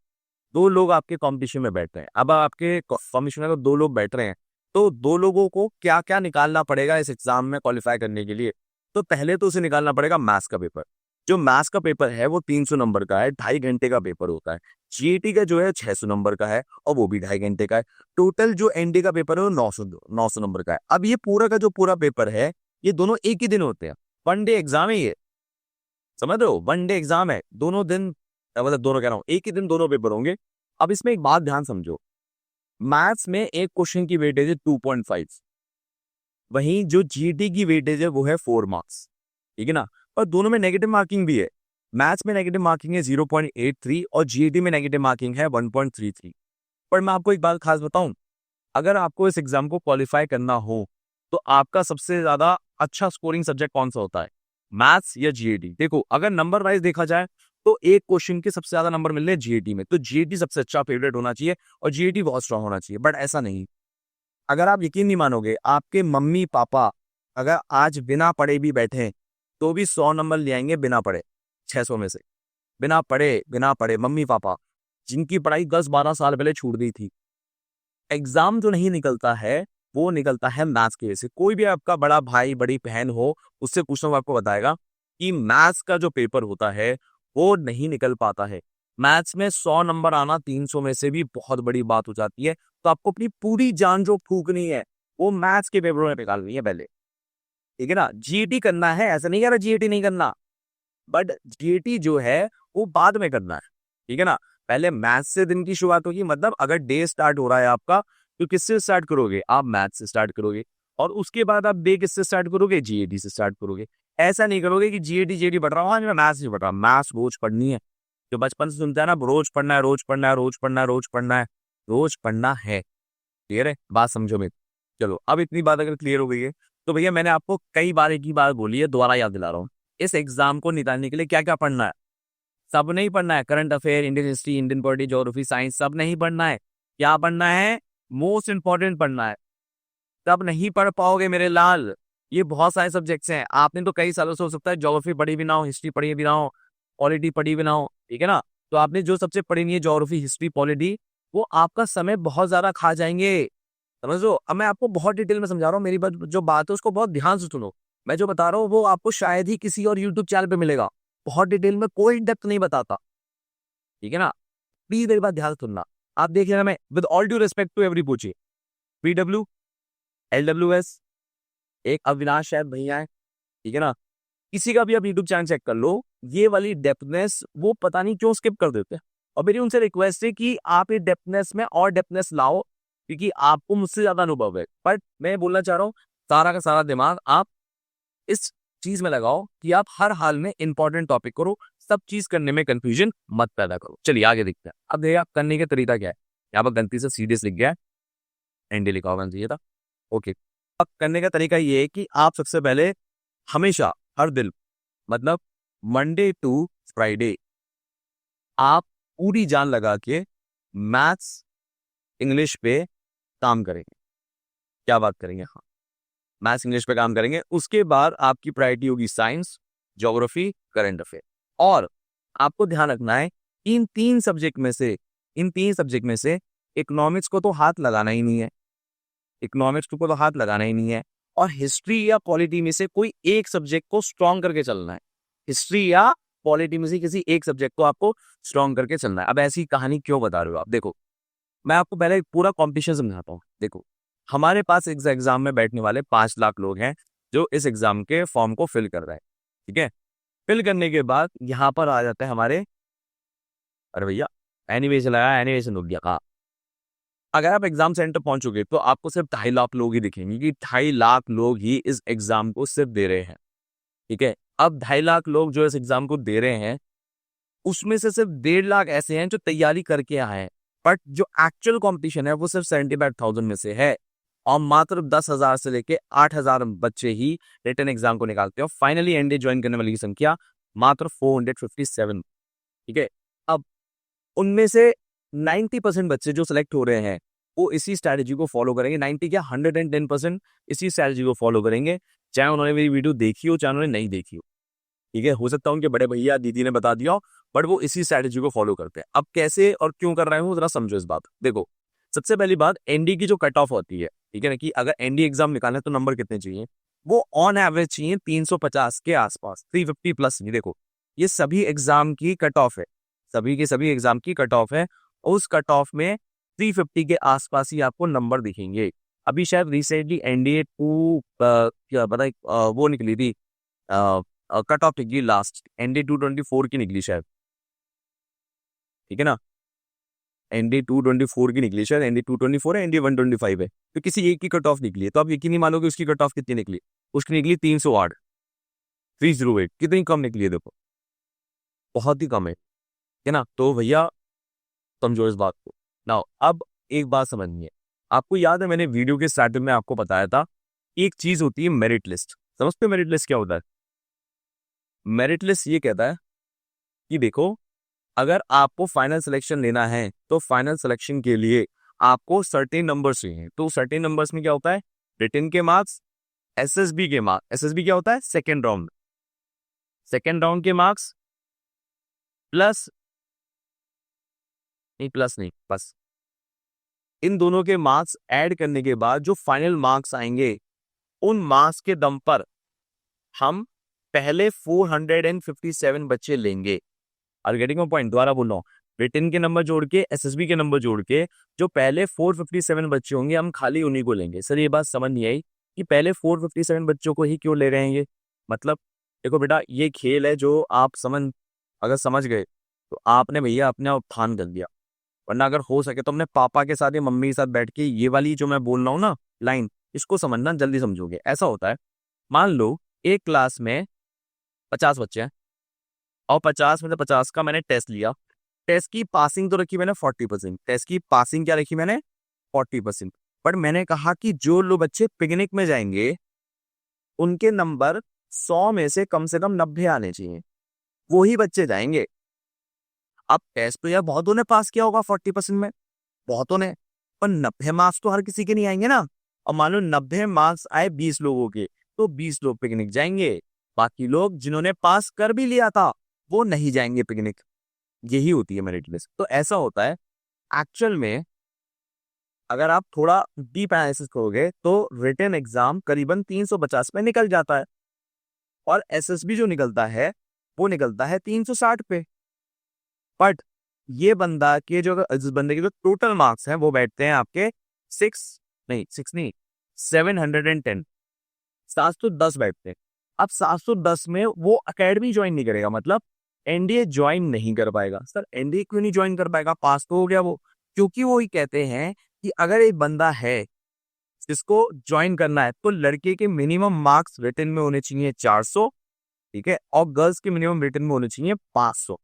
A: दो लोग आपके कॉम्पिटिशन में बैठ रहे हैं। अब आपके कॉम्पिटिशन में तो दो लोग बैठ रहे हैं, तो दो लोगों को क्या क्या निकालना पड़ेगा इस एग्जाम में क्वालिफाई करने के लिए? तो पहले तो उसे निकालना पड़ेगा मैथ्स का पेपर। जो मैथ्स का पेपर है वो 300 नंबर का है, 2.5 घंटे का पेपर होता है। जीएटी का जो है 600 नंबर का है, और वो भी 2.5 घंटे का है। टोटल जो एनडी का पेपर है वो 900 नंबर का है। अब ये पूरा का जो पूरा पेपर है, ये दोनों एक ही दिन होते हैं, वन डे एग्जाम है ये, समझ रहे हो? वन डे एग्जाम है, दोनों दिन, मतलब दोनों कह रहा हूँ, एक ही दिन दोनों पेपर होंगे। अब इसमें एक बात ध्यान समझो, मैथ्स में एक क्वेश्चन की वेटेज है 2.5, वहीं जो जीटी की वेटेज है वो है 4 मार्क्स, ठीक है ना। और दोनों में नेगेटिव मार्किंग भी है। मैथ्स में नेगेटिव मार्किंग है 0.83 और जीटी में नेगेटिव मार्किंग है 1.33। पर मैं आपको एक बात खास बताऊं, अगर आपको इस एग्जाम को क्वालिफाई करना हो तो आपका सबसे ज्यादा अच्छा स्कोरिंग सब्जेक्ट कौन सा होता है, मैथ्स या जीएटी? देखो अगर नंबर वाइज देखा जाए तो एक क्वेश्चन के सबसे ज्यादा नंबर मिल रहे हैं जीएटी में, तो जीएटी सबसे अच्छा फेवरेट होना चाहिए और जीएटी बहुत स्ट्रांग होना चाहिए। बट ऐसा नहीं, अगर आप यकीन नहीं मानोगे, आपके मम्मी पापा अगर आज बिना पढ़े भी बैठे तो भी 100 नंबर ले आएंगे बिना पढ़े, 600 में से। बिना पढ़े मम्मी पापा जिनकी पढ़ाई 10-12 साल पहले छूट गई थी, एग्जाम जो नहीं निकलता है वो निकलता है मैथ्स की वजह से। कोई भी आपका बड़ा भाई बड़ी बहन हो, उससे पूछना, वो आपको बताएगा कि मैथ्स का जो पेपर होता है वो नहीं निकल पाता है। मैथ्स में 100 नंबर आना 300 में से भी बहुत बड़ी बात हो जाती है। तो आपको अपनी पूरी जान जो फूकनी है वो मैथ्स के पेपरों में निकालनी है पहले, ठीक है ना। जीईटी करना है, ऐसा नहीं कह रहा जीईटी नहीं करना, बट जीईटी जो है वो बाद में करना है, ठीक है ना। पहले मैथ्स से दिन की शुरुआत होगी, मतलब अगर डे स्टार्ट हो रहा है आपका तो किससे स्टार्ट करोगे, आप मैथ्स से स्टार्ट करोगे, और उसके बाद आप डे किससे स्टार्ट करोगे, जीईटी से स्टार्ट करोगे। ऐसा नहीं करोगे कि जीईटी जीईटी पढ़ रहा हूँ आज मैं मैथ्स नहीं पढ़ रहा। मैथ्स रोज पढ़नी है, जो बचपन से सुनता है ना, रोज पढ़ना है, रोज पढ़ना है, रोज पढ़ना है, रोज पढ़ना है, रोज पढ़ना है। क्लियर है बात, समझो मेरी। चलो अब इतनी बात अगर क्लियर हो गई है तो भैया मैंने आपको कई बार एक ही बात बोली है, दोबारा याद दिला रहा हूँ। इस एग्जाम को निकालने के लिए क्या क्या पढ़ना है, सब नहीं पढ़ना है। Current affair, Indian history, Indian polity, geography, science सब नहीं पढ़ना है। क्या पढ़ना है, मोस्ट इंपॉर्टेंट पढ़ना है। तब नहीं पढ़ पाओगे मेरे लाल। ये बहुत सारे सब्जेक्ट्स हैं, आपने तो कई सालों से हो सकता है ज्योग्राफी पढ़ी भी ना हो, हिस्ट्री पढ़ी भी ना हो, पॉलिटी पढ़ी भी ना हो, ठीक है ना। तो आपने जो सबसे पढ़ी नहीं है ज्योग्राफी, हिस्ट्री, पॉलिटी, वो आपका समय बहुत ज्यादा खा जाएंगे, समझ लो। अब मैं आपको बहुत डिटेल में समझा रहा हूँ, मेरी बात जो बात है उसको बहुत ध्यान से सुनो। मैं जो बता रहा हूँ वो आपको शायद ही किसी और यूट्यूब चैनल पे मिलेगा। बहुत डिटेल में कोई डेप्थ नहीं बताता, ठीक है ना। प्लीज मेरी बात ध्यान से सुनना। आप देख लेना, मैं with all due respect to every पूछिए, पीडब्ल्यू, एलडब्ल्यूएस, एक अविनाश शायद भैया है, ठीक है ना। किसी का भी आप यूट्यूब चैनल चेक कर लो, ये वाली डेप्थनेस वो पता नहीं क्यों स्किप कर देते हैं। और मेरी उनसे रिक्वेस्ट है कि आप ये डेप्थनेस में और डेप्थनेस लाओ, क्योंकि आपको मुझसे ज्यादा अनुभव है। बट मैं बोलना चाह रहा हूँ, सारा का सारा दिमाग आप इस चीज में लगाओ कि आप हर हाल में इंपॉर्टेंट टॉपिक करो, सब चीज करने में कंफ्यूजन मत पैदा करो। चलिए आगे देखते हैं। अब देखिए आप करने का तरीका क्या है। यहाँ पर गलती से सीडीएस लिख गया है, एनडी लिखा होना चाहिए था, ओके। अब करने का तरीका ये है कि आप सबसे पहले हमेशा हर दिन, मतलब मंडे टू फ्राइडे, आप पूरी जान लगा के मैथ्स इंग्लिश पे काम करेंगे। क्या बात करेंगे, हाँ, मैथ्स इंग्लिश पे काम करेंगे। उसके बाद आपकी प्रायोरिटी होगी साइंस, ज्योग्राफी, करंट अफेयर। और आपको ध्यान रखना है इन तीन सब्जेक्ट में से इकोनॉमिक्स को तो हाथ लगाना ही नहीं है, इकोनॉमिक्स को तो हाथ लगाना ही नहीं है। और हिस्ट्री या पॉलिटी में से कोई एक सब्जेक्ट को स्ट्रॉन्ग करके चलना है। हिस्ट्री या पॉलिटी में से किसी एक सब्जेक्ट को आपको स्ट्रॉन्ग करके चलना है। अब ऐसी कहानी क्यों बता रहे हो आप, देखो मैं आपको पहले एक पूरा कॉम्पिटिशन समझाता हूँ। देखो हमारे पास इस एग्जाम में बैठने वाले 5 लाख लोग हैं जो इस एग्जाम के फॉर्म को फिल कर रहे हैं, ठीक है। फिल करने के बाद यहाँ पर आ जाते हैं हमारे, अरे भैया एनिमेशन लगाया, एनिमेशन हो गया कहा। अगर आप एग्जाम सेंटर पहुंचोगे तो आपको सिर्फ 2.5 लाख लोग ही दिखेंगे, कि 2.5 लाख लोग ही इस एग्जाम को सिर्फ दे रहे हैं, ठीक है। अब 2.5 लाख लोग जो इस एग्जाम को दे रहे हैं, उसमें से सिर्फ 1.5 लाख ऐसे हैं जो तैयारी करके आए हैं। बट जो एक्चुअल कंपटीशन है वो सिर्फ 75,000 में से है, और मात्र 10,000 से लेके 8,000 बच्चे ही रिटन एग्जाम को निकालते हैं। और फाइनली एनडीए ज्वाइन करने वाली की संख्या मात्र 457, ठीक है। अब उनमें से 90% बच्चे जो सिलेक्ट हो रहे हैं वो इसी स्ट्रैटेजी को फॉलो करेंगे। 90 क्या, 110% इसी स्ट्रैटेजी को फॉलो करेंगे, चाहे उन्होंने मेरी वीडियो देखी हो चाहे उन्होंने नहीं देखी हो, ठीक है। हो सकता है उनके बड़े भैया दीदी ने बता दिया हो, बट वो इसी स्ट्रैटेजी को फॉलो करते हैं। अब कैसे और क्यों कर रहे हो जरा समझो इस बात। देखो सबसे पहली बात, एनडी की जो कट ऑफ होती है, ठीक है ना, कि अगर एनडी एग्जाम निकालना है तो नंबर कितने चाहिए, वो ऑन एवरेज चाहिए 350 के आसपास, 350 प्लस नहीं। देखो ये सभी एग्जाम की कट ऑफ है, सभी के सभी एग्जाम की कट ऑफ है। उस कट ऑफ में 350 के आसपास ही आपको नंबर दिखेंगे। अभी शायद रिसेंटली एनडीए 2 क्या पता है, वो निकली थी, कट ऑफ निकली लास्ट, एनडी 224 की निकली शायद, ठीक है ना। एनडी 224 की निकली शायद, एनडी 224 है, एनडी 125 है, तो किसी एक की कट ऑफ निकली है। तो आप यकीन नहीं मानोगे उसकी कट ऑफ कितनी निकली, उसकी निकली 308, 308। कितनी कम निकली है देखो, बहुत ही कम है, ठीक है ना। तो भैया समझो इस बात को ना। अब एक बात समझनी है, आपको याद है मैंने वीडियो के स्टार्टिंग में आपको बताया था, एक चीज होती है मेरिट लिस्ट। समझते हो मेरिट लिस्ट क्या होता है? मेरिट लिस्ट ये कहता है कि देखो अगर आपको फाइनल सिलेक्शन लेना है तो फाइनल सिलेक्शन के लिए आपको सर्टेन नंबर्स चाहिए। तो सर्टेन नंबर्स में क्या होता है, रिटन के मार्क्स, एसएसबी के मार्क्स। एसएसबी क्या होता है, सेकेंड राउंड, सेकेंड राउंड के मार्क्स, प्लस नहीं बस इन दोनों के मार्क्स ऐड करने के बाद जो फाइनल मार्क्स आएंगे, उन मार्क्स के दम पर हम पहले 457 बच्चे लेंगे। Are getting my point? दोबारा बोल रहा हूँ, रिटन के नंबर जोड़ के, एसएसबी के नंबर जोड़ के जो पहले 457 बच्चे होंगे हम खाली उन्हीं को लेंगे। सर ये बात समझ नहीं आई कि पहले 457 बच्चों को ही क्यों ले रहे हैं ये? मतलब देखो बेटा, ये खेल है जो आप अगर समझ गए तो आपने भैया अपने उत्थान कर दिया। वरना अगर हो सके तो अपने पापा के साथ या मम्मी के साथ बैठ के ये वाली जो मैं बोल रहा हूँ ना लाइन, इसको समझना, जल्दी समझोगे। ऐसा होता है, मान लो एक क्लास में 50 बच्चे हैं और 50 में से 50 का मैंने टेस्ट लिया। टेस्ट की पासिंग तो रखी मैंने 40%। टेस्ट की पासिंग क्या रखी मैंने? 40%। बट मैंने कहा कि जो लोग बच्चे पिकनिक में जाएंगे उनके नंबर 100 में से कम 90 आने चाहिए, वो ही बच्चे जाएंगे। अब टेस्ट तो यार बहुतों ने पास किया होगा 40% में, बहुतों ने, पर 90 मार्क्स तो हर किसी के नहीं आएंगे ना। और मान लो 90 मार्क्स आए 20 लोगों के, तो 20 लोग पिकनिक जाएंगे, बाकी लोग जिन्होंने पास कर भी लिया था वो नहीं जाएंगे पिकनिक। यही होती है मेरिट लिस्ट। तो ऐसा होता है एक्चुअल में, अगर आप थोड़ा डीप एनालिसिस करोगे तो रिटन एग्जाम करीबन 350 में निकल जाता है और एसएसबी जो निकलता है वो निकलता है 360 पे। बट ये बंदा के जो, इस बंदे के जो टोटल मार्क्स हैं वो बैठते हैं आपके 710, 710 बैठते हैं। अब 710 में वो अकेडमी ज्वाइन नहीं करेगा, मतलब एनडीए ज्वाइन नहीं कर पाएगा। सर एनडीए क्यों नहीं ज्वाइन कर पाएगा? पास तो हो गया वो। क्योंकि वो ही कहते हैं कि अगर एक बंदा है जिसको ज्वाइन करना है तो लड़के के मिनिमम मार्क्स रिटन में होने चाहिए 400, ठीक है, और गर्ल्स के मिनिमम रिटन में होने चाहिए 500।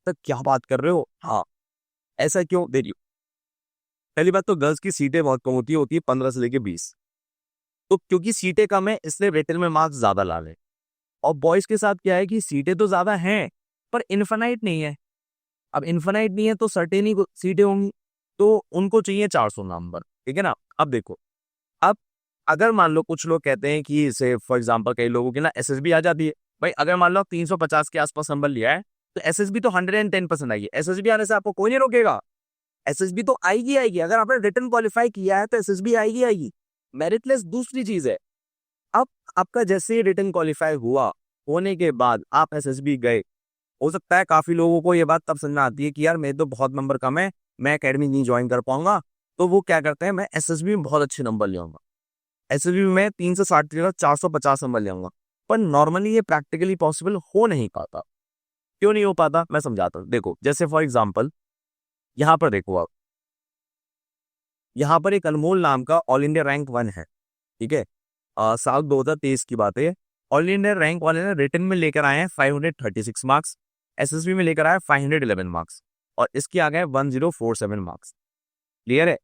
A: तो क्या बात कर रहे हो? हाँ, ऐसा क्यों? दे रही हो, पहली बात तो गर्ल्स की सीटें बहुत कम होती है 15 से लेके 20। तो क्योंकि सीटें कम है इसलिए रिटन में मार्क्स ज्यादा ला रहे। और बॉयज के साथ क्या है कि सीटें तो ज्यादा हैं पर इन्फिनाइट नहीं है। अब इन्फिनाइट नहीं है तो सर्टेन ही सीटें होंगी, तो उनको चाहिए 400 नंबर, ठीक है ना। अब देखो, अब अगर मान लो कुछ लोग कहते हैं कि से फॉर एग्जांपल कई लोगों की ना एसएसबी आ जाती है। भाई अगर मान लो आप 350 के आसपास नंबर लिया है तो एसएसबी तो 110% आएगी। एसएसबी आने से आपको कोई नहीं रोकेगा, एसएसबी तो आएगी आएगी। अगर आपने रिटन क्वालिफाई किया है तो एसएसबी आएगी आएगी। मेरिट लिस्ट दूसरी चीज है। अब आपका जैसे ही रिटन क्वालिफाई हुआ, होने के बाद आप एसएसबी गए, हो सकता है काफी लोगों को ये बात तब समझ में आती है कि यार मेरे तो बहुत नंबर कम है, मैं एकेडमी नहीं ज्वाइन कर पाऊंगा। तो वो क्या करते हैं, मैं एसएसबी में बहुत अच्छे नंबर ले आऊंगा, एसएसबी में मैं 360 की जगह 450 नंबर ले आऊंगा। पर नॉर्मली ये प्रैक्टिकली पॉसिबल हो नहीं पाता। क्यों नहीं हो पाता मैं समझाता हूँ। देखो जैसे फॉर एग्जाम्पल यहाँ पर देखो आप, यहाँ पर एक अनमोल नाम का ऑल इंडिया रैंक 1 है, ठीक है। साल 2023 की बात है। ऑल इंडिया रैंक वाले ने रिटन में लेकर आए हैं 536 मार्क्स, एसएसबी में लेकर आए 511 मार्क्स, और इसके आ गए 1047 मार्क्स। क्लियर है?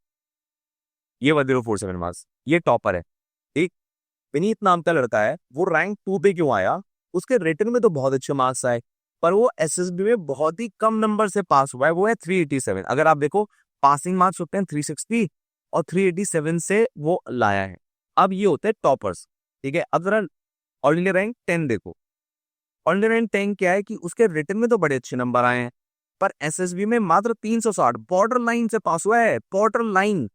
A: ये 1047 मार्क्स, ये टॉपर है। एक विनीत नाम का लड़का है, वो रैंक 2 पे क्यों आया? उसके रिटन में तो बहुत अच्छे मार्क्स आए पर वो एसएसबी में बहुत ही कम नंबर से पास हुआ है, वो है 387। अगर आप देखो पासिंग मार्क्स होते हैं 360 और 387 से वो लाया है। अब ये होते हैं टॉपर्स, ठीक है। अब जरा ऑल इंडिया रैंक 10 देखो। ऑल इंडिया रैंक 10 क्या है कि उसके रिटन में तो बड़े अच्छे नंबर आए हैं पर एसएसबी में मात्र 360, बॉर्डर लाइन से पास हुआ है, बॉर्डर लाइन,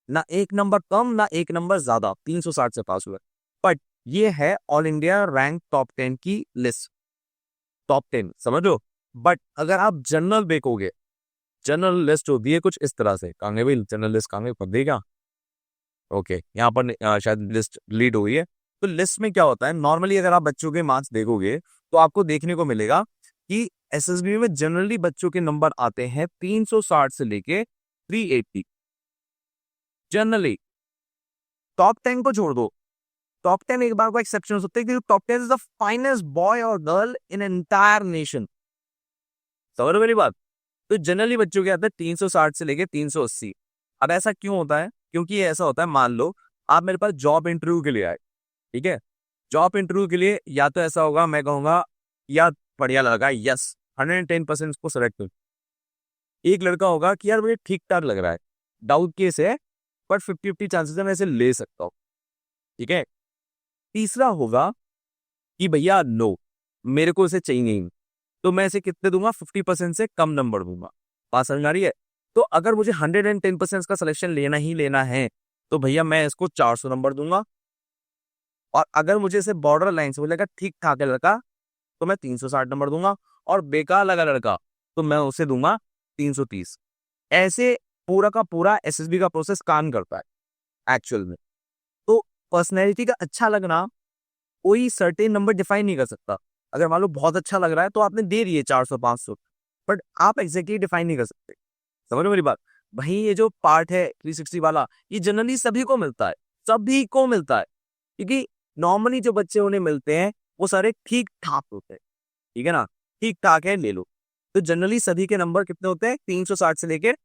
A: ना एक नंबर कम ना एक नंबर ज्यादा, 360 से पास हुआ है। बट ये है ऑल इंडिया रैंक टॉप 10 की लिस्ट, टॉप 10 समझो। बट अगर आप जनरल देखोगे, जनरल लिस्ट होती है कुछ इस तरह से, कहेंगे भाई जनरल लिस्ट कहेंगे पढ़ देगा, ओके। यहाँ पर शायद लिस्ट लीड हुई है। तो लिस्ट में क्या होता है, नॉर्मली अगर आप बच्चों के मार्क्स देखोगे तो आपको देखने को मिलेगा कि एसएसबी में जनरली बच्चों के नंबर आते हैं 360 से लेके 380 जनरली। टॉप 10 को छोड़ दो, टॉप 10 एक बार को एक्सेप्शन हो सकते हैं क्योंकि top 10 is the finest boy और गर्ल इन एंटायर नेशन। समझ रहे मेरी बात? तो जनरली बच्चों के आते हैं 360 से लेके 380। अब ऐसा क्यों होता है? क्योंकि ये ऐसा होता है, मान लो आप मेरे पास जॉब इंटरव्यू के लिए आए, ठीक है। जॉब इंटरव्यू के लिए या तो ऐसा होगा, मैं कहूंगा यार बढ़िया लगा, यस 110% को सेलेक्ट कर। एक लड़का होगा कि यार मुझे ठीक ठाक लग रहा है, डाउट केस है बट 50-50 चांसेस है मैं इसे ले सकता हूँ, ठीक है। तीसरा होगा कि भैया नो, मेरे को इसे चाहिए नहीं, तो मैं इसे कितने दूंगा, 50% से कम नंबर दूंगा। बात समझ आ रही है? तो अगर मुझे 110% का सिलेक्शन लेना ही लेना है तो भैया मैं इसको 400 नंबर दूंगा। और अगर मुझे इसे बॉर्डर लाइन से बोलेगा ठीक ठाक है लड़का तो मैं 360 नंबर दूंगा। और बेकार लगा लड़का तो मैं उसे दूंगा 330। ऐसे पूरा का पूरा एसएसबी का प्रोसेस काम करता है एक्चुअल में। तो पर्सनैलिटी का अच्छा लगना कोई सर्टेन नंबर डिफाइन नहीं कर सकता। अगर मान लो बहुत अच्छा लग रहा है तो आपने दे दिए 400-500, बट आप एग्जैक्टली डिफाइन नहीं कर सकते। समझ लो मेरी बात। भाई ये जो पार्ट है 360 वाला, ये जनरली सभी को मिलता है, सभी को मिलता है। क्योंकि नॉर्मली जो बच्चे उन्हें मिलते हैं वो सारे ठीक ठाक होते हैं, ठीक है ना, ठीक ठाक है ले लो। तो जनरली सभी के नंबर कितने होते हैं, 360 से लेकर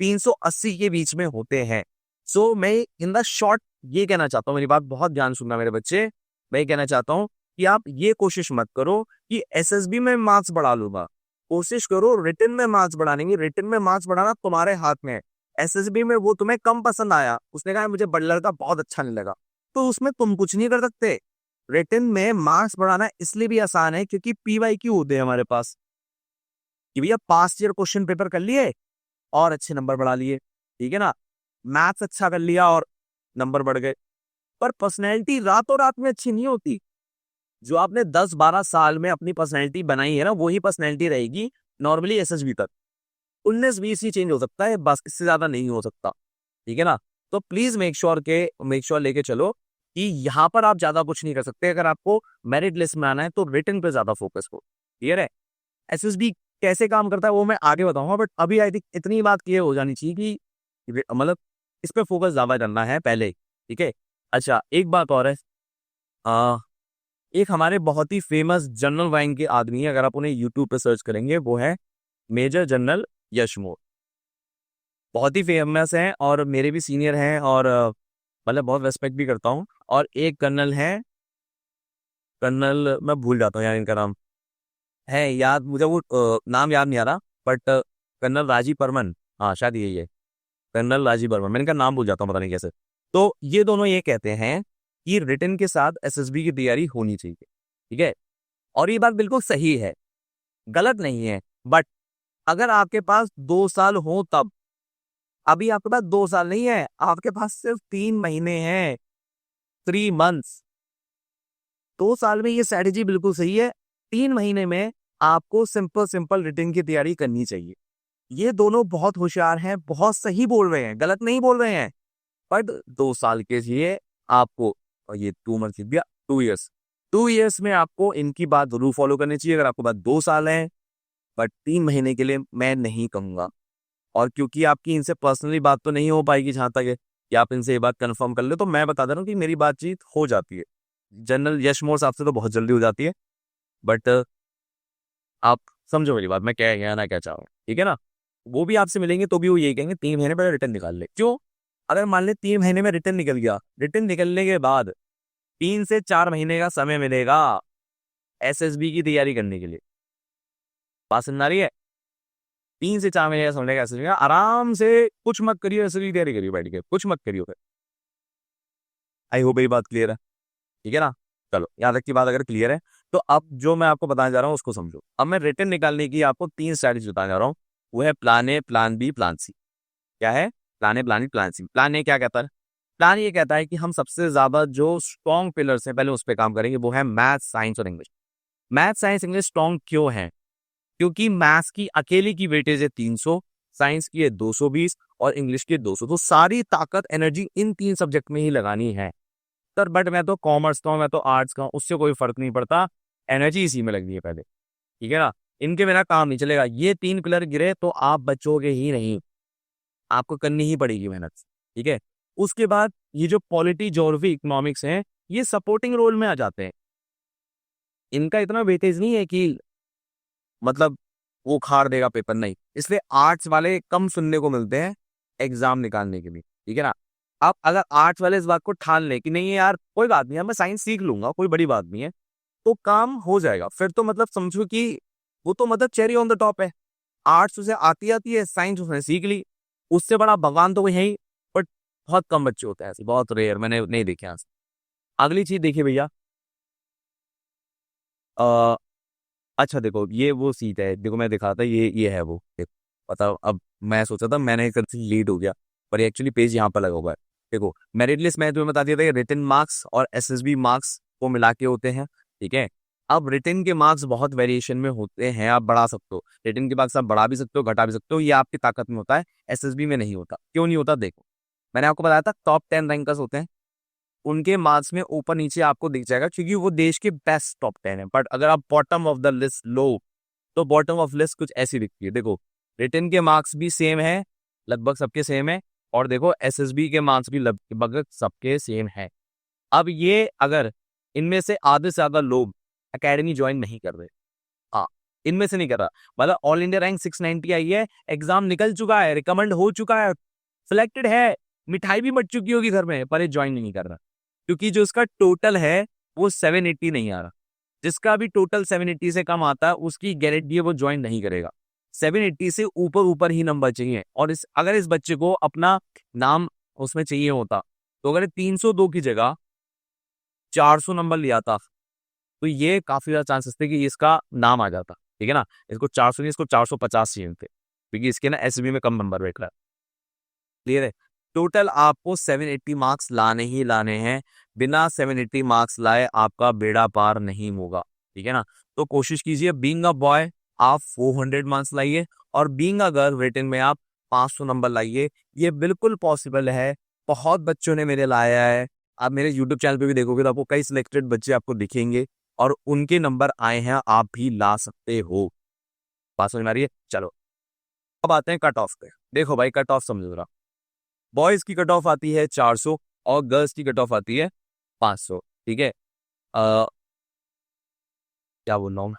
A: 380 के बीच में होते हैं। सो मैं इन द शॉर्ट ये कहना चाहता हूँ, मेरी बात बहुत ध्यान सुनना मेरे बच्चे, मैं ये कहना चाहता हूँ कि आप ये कोशिश मत करो कि एसएसबी में मार्क्स बढ़ा लूंगा। कोशिश करो रिटन में मार्क्स बढ़ाने की। रिटन में मार्क्स बढ़ाना तुम्हारे हाथ में है। एसएसबी में वो तुम्हें कम पसंद आया, उसने कहा मुझे बटलर का बहुत अच्छा नहीं लगा, तो उसमें तुम कुछ नहीं कर सकते। रिटन में मार्क्स बढ़ाना इसलिए भी आसान है क्योंकि पीवाईक्यू होते हैं हमारे पास कि भैया पास्ट ईयर क्वेश्चन पेपर कर लिए और अच्छे नंबर बढ़ा लिए, ठीक है ना, मैथ्स अच्छा कर लिया और नंबर बढ़ गए। पर पर्सनैलिटी रातों रात में अच्छी नहीं होती। जो आपने 10-12 साल में अपनी पर्सनैलिटी बनाई है ना, वही पर्सनैलिटी रहेगी नॉर्मली एसएसबी तक। 19-20 ही चेंज हो सकता है, बस इससे ज्यादा नहीं हो सकता, ठीक है ना। तो प्लीज मेक श्योर लेके चलो कि यहाँ पर आप ज्यादा कुछ नहीं कर सकते। अगर आपको मेरिट लिस्ट में आना है तो रिटन पे ज्यादा फोकस करो, क्लियर है। एसएसबी कैसे काम करता है वो मैं आगे बताऊंगा, बट अभी आई थिंक इतनी बात क्लियर हो जानी चाहिए कि मतलब इस पे फोकस ज्यादा करना है पहले, ठीक है। अच्छा एक बात और है, आ, एक हमारे बहुत ही फेमस जनरल वाइन के आदमी है, अगर आप उन्हें यूट्यूब पे सर्च करेंगे, वो है मेजर जनरल यशमोर। बहुत ही फेमस हैं और मेरे भी सीनियर हैं और मतलब बहुत रेस्पेक्ट भी करता हूँ। और एक कर्नल है, कर्नल मैं भूल जाता हूँ यार इनका नाम, है याद मुझे वो नाम याद नहीं आ रहा, बट कर्नल राजीव बर्मन, हाँ शायद यही है, कर्नल राजीव बर्मन। मैंने इनका नाम भूल जाता हूँ, पता नहीं कैसे। तो ये दोनों ये कहते हैं कि रिटन के साथ एसएसबी की तैयारी होनी चाहिए, ठीक है। और ये बात बिल्कुल सही है, गलत नहीं है। बट अगर आपके पास 2 साल हो तब, अभी आपके पास 2 साल नहीं है, आपके पास सिर्फ 3 महीने हैं, 3 मंथ्स। 2 साल में ये स्ट्रेटेजी बिल्कुल सही है। 3 महीने में आपको सिंपल सिंपल रिटन की तैयारी करनी चाहिए। ये दोनों बहुत होशियार हैं, बहुत सही बोल रहे हैं, गलत नहीं बोल रहे हैं। बट 2 साल के लिए आपको, और ये 2 मंथ लिख दिया, 2 ईयर्स, 2 ईयर्स में आपको इनकी बात जरूर फॉलो करनी चाहिए। अगर आपके पास 2 साल है, बट 3 महीने के लिए मैं नहीं कहूंगा। और क्योंकि आपकी इनसे पर्सनली बात तो नहीं हो पाएगी, जहां तक है कि आप इनसे ये बात कंफर्म कर ले, तो मैं बता दे रहा हूँ कि मेरी बातचीत हो जाती है जनरल यशमोर साहब से, तो बहुत जल्दी हो जाती है। बट आप समझो मेरी बात, मैं क्या कहना क्या चाह रहा हूँ, ठीक है ना। वो भी आपसे मिलेंगे तो भी वो यही कहेंगे 3 महीने पहले रिटर्न निकाल ले। क्यों? अगर मान ले 3 महीने में रिटर्न निकल गया, रिटर्न निकलने के बाद 3 से 4 महीने का समय मिलेगा एसएसबी की तैयारी करने के लिए। बात समझ आ रही है? 3 से 4 महीने का समय मिलेगा एसएसबी का, आराम से कुछ मत करियो, एसएसबी की तैयारी करियो बैठ के, कुछ मत करियो फिर। आई होप ये बात क्लियर है, ठीक है ना। चलो यहाँ तक की बात अगर क्लियर है तो अब जो मैं आपको बताने जा रहा हूँ उसको समझो। अब मैं रिटर्न निकालने की आपको 3 स्ट्रैटेजी बताने जा रहा हूँ। वो है plan A, plan B, plan C. क्या है? Plan A, plan B, plan C. Plan A क्या कहता है? प्लान ये कहता है कि हम सबसे ज्यादा जो स्ट्रॉन्ग पिलर्स हैं पहले उस पर काम करेंगे, वो है मैथ, साइंस और English. Math, science, English strong क्यों है? क्योंकि मैथ्स की अकेले की वेटेज है 300, साइंस की है 220 और इंग्लिश की है 200। तो सारी ताकत एनर्जी इन 3 सब्जेक्ट में ही लगानी है सर। बट मैं तो कॉमर्स का हूँ, मैं तो आर्ट्स का हूँ, उससे कोई फर्क नहीं पड़ता, एनर्जी इसी में लगनी है पहले, ठीक है ना। इनके बिना काम नहीं चलेगा। ये 3 पिलर गिरे तो आप बचोगे ही नहीं, आपको करनी ही पड़ेगी मेहनत, ठीक है। उसके बाद ये जो पॉलिटी, ज्योग्राफी, इकोनॉमिक्स हैं, ये सपोर्टिंग रोल में आ जाते हैं। इनका इतना वेटेज नहीं है कि मतलब वो खार देगा पेपर, नहीं। इसलिए आर्ट्स वाले कम सुनने को मिलते हैं एग्जाम निकालने के लिए, ठीक है ना। आप अगर आर्ट्स वाले इस बात को ठान ले कि नहीं यार कोई बात नहीं है, मैं साइंस सीख लूंगा, कोई बड़ी बात नहीं है, तो काम हो जाएगा। फिर तो मतलब समझो कि वो तो मतलब चेरी ऑन द टॉप है। आर्ट्स उसे आती आती है, साइंस उसने सीख ली, उससे बड़ा भगवान तो कोई है ही। बट बहुत कम बच्चे होते हैं ऐसे, बहुत रेयर, मैंने नहीं देखे आज। अगली चीज देखिए भैया, अच्छा देखो ये वो सीट है, देखो मैं दिखा था, ये है वो, देखो बताओ। अब मैं सोचा था मैंने लीड हो गया, पर एक्चुअली पेज यहाँ पर लगा हुआ है। देखो मेरिट लिस्ट मैं तुम्हें बता दिया था, रिटन मार्क्स और एसएसबी मार्क्स को मिला के होते हैं, ठीक है। अब रिटन के मार्क्स बहुत वेरिएशन में होते हैं, आप बढ़ा सकते हो, रिटन के मार्क्स आप बढ़ा भी सकते हो, घटा भी सकते हो, ये आपकी ताकत में होता है। एसएसबी में नहीं होता, क्यों नहीं होता देखो, मैंने आपको बताया था टॉप 10 रैंकर्स होते हैं, उनके मार्क्स में ऊपर नीचे आपको दिख जाएगा, क्योंकि वो देश के बेस्ट टॉप 10 है। बट अगर आप बॉटम ऑफ द लिस्ट लो, तो बॉटम ऑफ लिस्ट कुछ ऐसी दिखती है। देखो रिटन के मार्क्स भी सेम है, लगभग सबके सेम है, और देखो एसएसबी के मार्क्स भी लगभग सबके सेम है। अब ये अगर इनमें से आधे से ज्यादा लोग एकेडमी ज्वाइन नहीं कर रहे, हाँ इनमें से नहीं कर रहा, मतलब ऑल इंडिया रैंक 690 आई है, एग्जाम निकल चुका है, रिकमेंड हो चुका है, सिलेक्टेड है, मिठाई भी बट चुकी होगी घर में, पर ये ज्वाइन नहीं कर रहा, क्योंकि जो इसका टोटल है वो 780 नहीं आ रहा। जिसका भी टोटल 780 से कम आता है उसकी गारंटी है वो ज्वाइन नहीं करेगा। 780 से ऊपर ऊपर ही नंबर चाहिए, और अगर इस बच्चे को अपना नाम उसमें चाहिए होता, तो अगर 302 की जगह 400 नंबर लिया था, तो ये काफी ज्यादा चांसेस थे कि इसका नाम आ जाता, ठीक है ना। इसको 400 नहीं, इसको 450 चाहिए थे, क्योंकि इसके ना एसबी में कम नंबर बैठ रहा है। क्लियर है। टोटल आपको 780 मार्क्स लाने ही लाने हैं, बिना 780 मार्क्स लाए आपका बेड़ा पार नहीं होगा, ठीक है ना। तो कोशिश कीजिए, बीइंग अ बॉय आप 400 मार्क्स लाइए, और बीइंग अ गर्ल रिटन में आप 500 नंबर लाइए। ये बिल्कुल पॉसिबल है, बहुत बच्चों ने मेरे लाया है। आप मेरे यूट्यूब चैनल पे भी देखोगे तो आपको कई सिलेक्टेड बच्चे आपको दिखेंगे, और उनके नंबर आए हैं, आप भी ला सकते हो। बात समझ में आ रही है? चलो अब आते हैं कट ऑफ पे। देखो भाई कट ऑफ समझ रहा, बॉयज की कट ऑफ आती है 400, और गर्ल्स की कट ऑफ आती है 500, ठीक है। क्या बोल रहा हूँ मैं,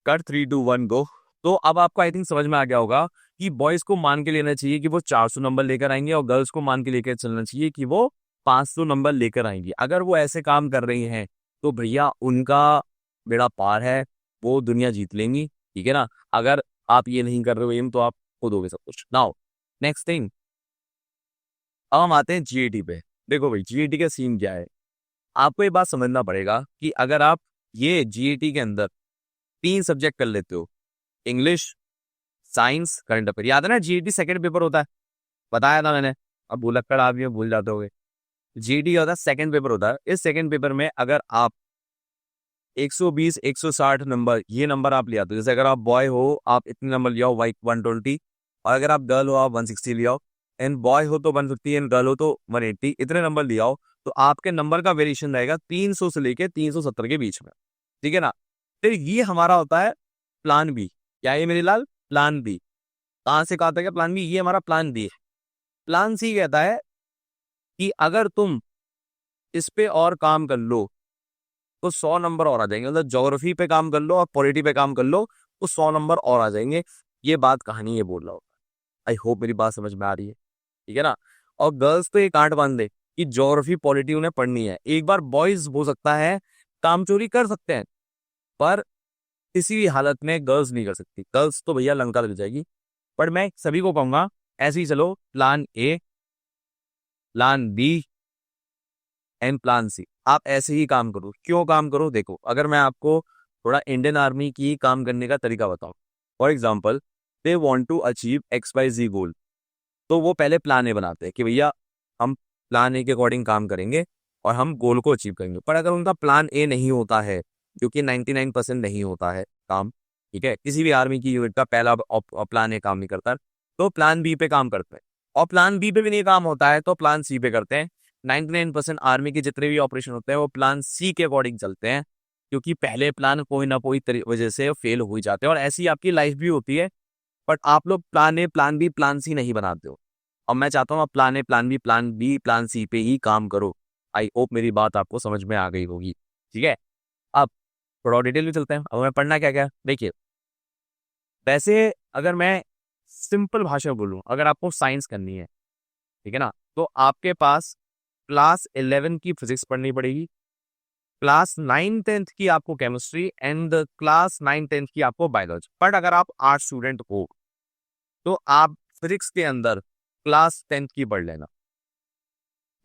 A: कर 3 2 1 गो। तो अब आपको आई थिंक समझ में आ गया होगा कि बॉयज को मान के लेना चाहिए कि वो 400 नंबर लेकर आएंगे, और गर्ल्स को मान के लेकर चलना चाहिए कि वो 500 नंबर लेकर आएंगी। अगर वो ऐसे काम कर रही हैं तो भैया उनका बेड़ा पार है, वो दुनिया जीत लेंगी, ठीक है ना। अगर आप ये नहीं कर रहे हो एम, तो आप खुद होगे सब कुछ। नाउ नेक्स्ट थिंग, अब हम आते हैं जीएटी पे। देखो भाई जीएटी का सीन क्या है, आपको ये बात समझना पड़ेगा कि अगर आप ये जीएटी के अंदर 3 सब्जेक्ट कर लेते हो, इंग्लिश, साइंस, करंट अफेयर, याद है ना जीएटी सेकंड पेपर होता है, बताया था मैंने। अब भुलक्कड़ आदमी भूल जाते होगे। जीएटी क्या होता है, सेकंड पेपर होता है। इस सेकंड पेपर में अगर आप 120 160 नंबर, ये नंबर आप ले आते हो, जैसे अगर आप बॉय हो आप इतने नंबर ले आओ, 120, और अगर आप गर्ल हो आप 160 ले आओ, एंड बॉय हो तो 150, एंड गर्ल हो तो 180, इतने नंबर ले आओ, तो आपके नंबर का वेरिएशन रहेगा 300 से लेके 370 के बीच में, ठीक है ना। फिर ये हमारा होता है प्लान बी। क्या है मेरे लाल? Plan B. कहाँ से कहा था क्या प्लान बी? ये हमारा प्लान बी है। प्लान सी कहता है कि अगर तुम इस पे और काम कर लो तो 100 नंबर और आ जाएंगे, मतलब ज्योग्राफी पे काम कर लो और पॉलिटी पे काम कर लो तो 100 नंबर और आ जाएंगे। ये बात कहानी ये बोल रहा होता है। आई होप मेरी बात समझ में आ रही है, ठीक है ना। और गर्ल्स तो ये कांट बांध दे कि ज्योग्राफी पॉलिटी उन्हें पढ़नी है। एक बार बॉयज हो सकता है काम चोरी कर सकते हैं, पर किसी भी हालत में गर्ल्स नहीं कर सकती। गर्ल्स तो भैया लंका लग जाएगी। पर मैं सभी को कहूंगा ऐसे ही चलो, plan A, plan B and plan C, आप ऐसे ही काम करो। क्यों काम करो? देखो अगर मैं आपको थोड़ा इंडियन आर्मी की काम करने का तरीका बताऊं, for example they want to achieve XYZ goal, तो वो पहले प्लान ए बनाते हैं कि भैया हम प्लान ए के अकॉर्डिंग काम करेंगे और हम गोल को अचीव करेंगे। पर अगर उनका प्लान ए नहीं होता है, क्योंकि 99% नहीं होता है काम, ठीक है, किसी भी आर्मी की यूनिट का पहला प्लान ए काम नहीं करता, तो प्लान बी पे काम करते हैं। और प्लान बी पे भी नहीं काम होता है तो प्लान सी पे करते हैं। 99% आर्मी के जितने भी ऑपरेशन होते हैं वो प्लान सी के अकॉर्डिंग चलते हैं, क्योंकि पहले प्लान कोई ना कोई वजह से फेल हो ही जाते हैं, और ऐसी आपकी लाइफ भी होती है। बट आप लोग plan A, plan B, plan C नहीं बनाते हो। और मैं चाहता हूँ आप plan A, plan B, plan B, plan C पे ही काम करो। आई होप मेरी बात आपको समझ में आ गई होगी, ठीक है। अब थोड़ा डिटेल में चलते हैं। अब हमें पढ़ना क्या क्या, देखिए वैसे अगर मैं सिंपल भाषा में बोलूँ, अगर आपको साइंस करनी है, ठीक है ना, तो आपके पास क्लास 11 की फिजिक्स पढ़नी पड़ेगी, क्लास 9 10 की आपको केमिस्ट्री, एंड क्लास 9 10 की आपको बायोलॉजी। बट अगर आप आर्ट स्टूडेंट हो तो आप फिजिक्स के अंदर क्लास 10 की पढ़ लेना,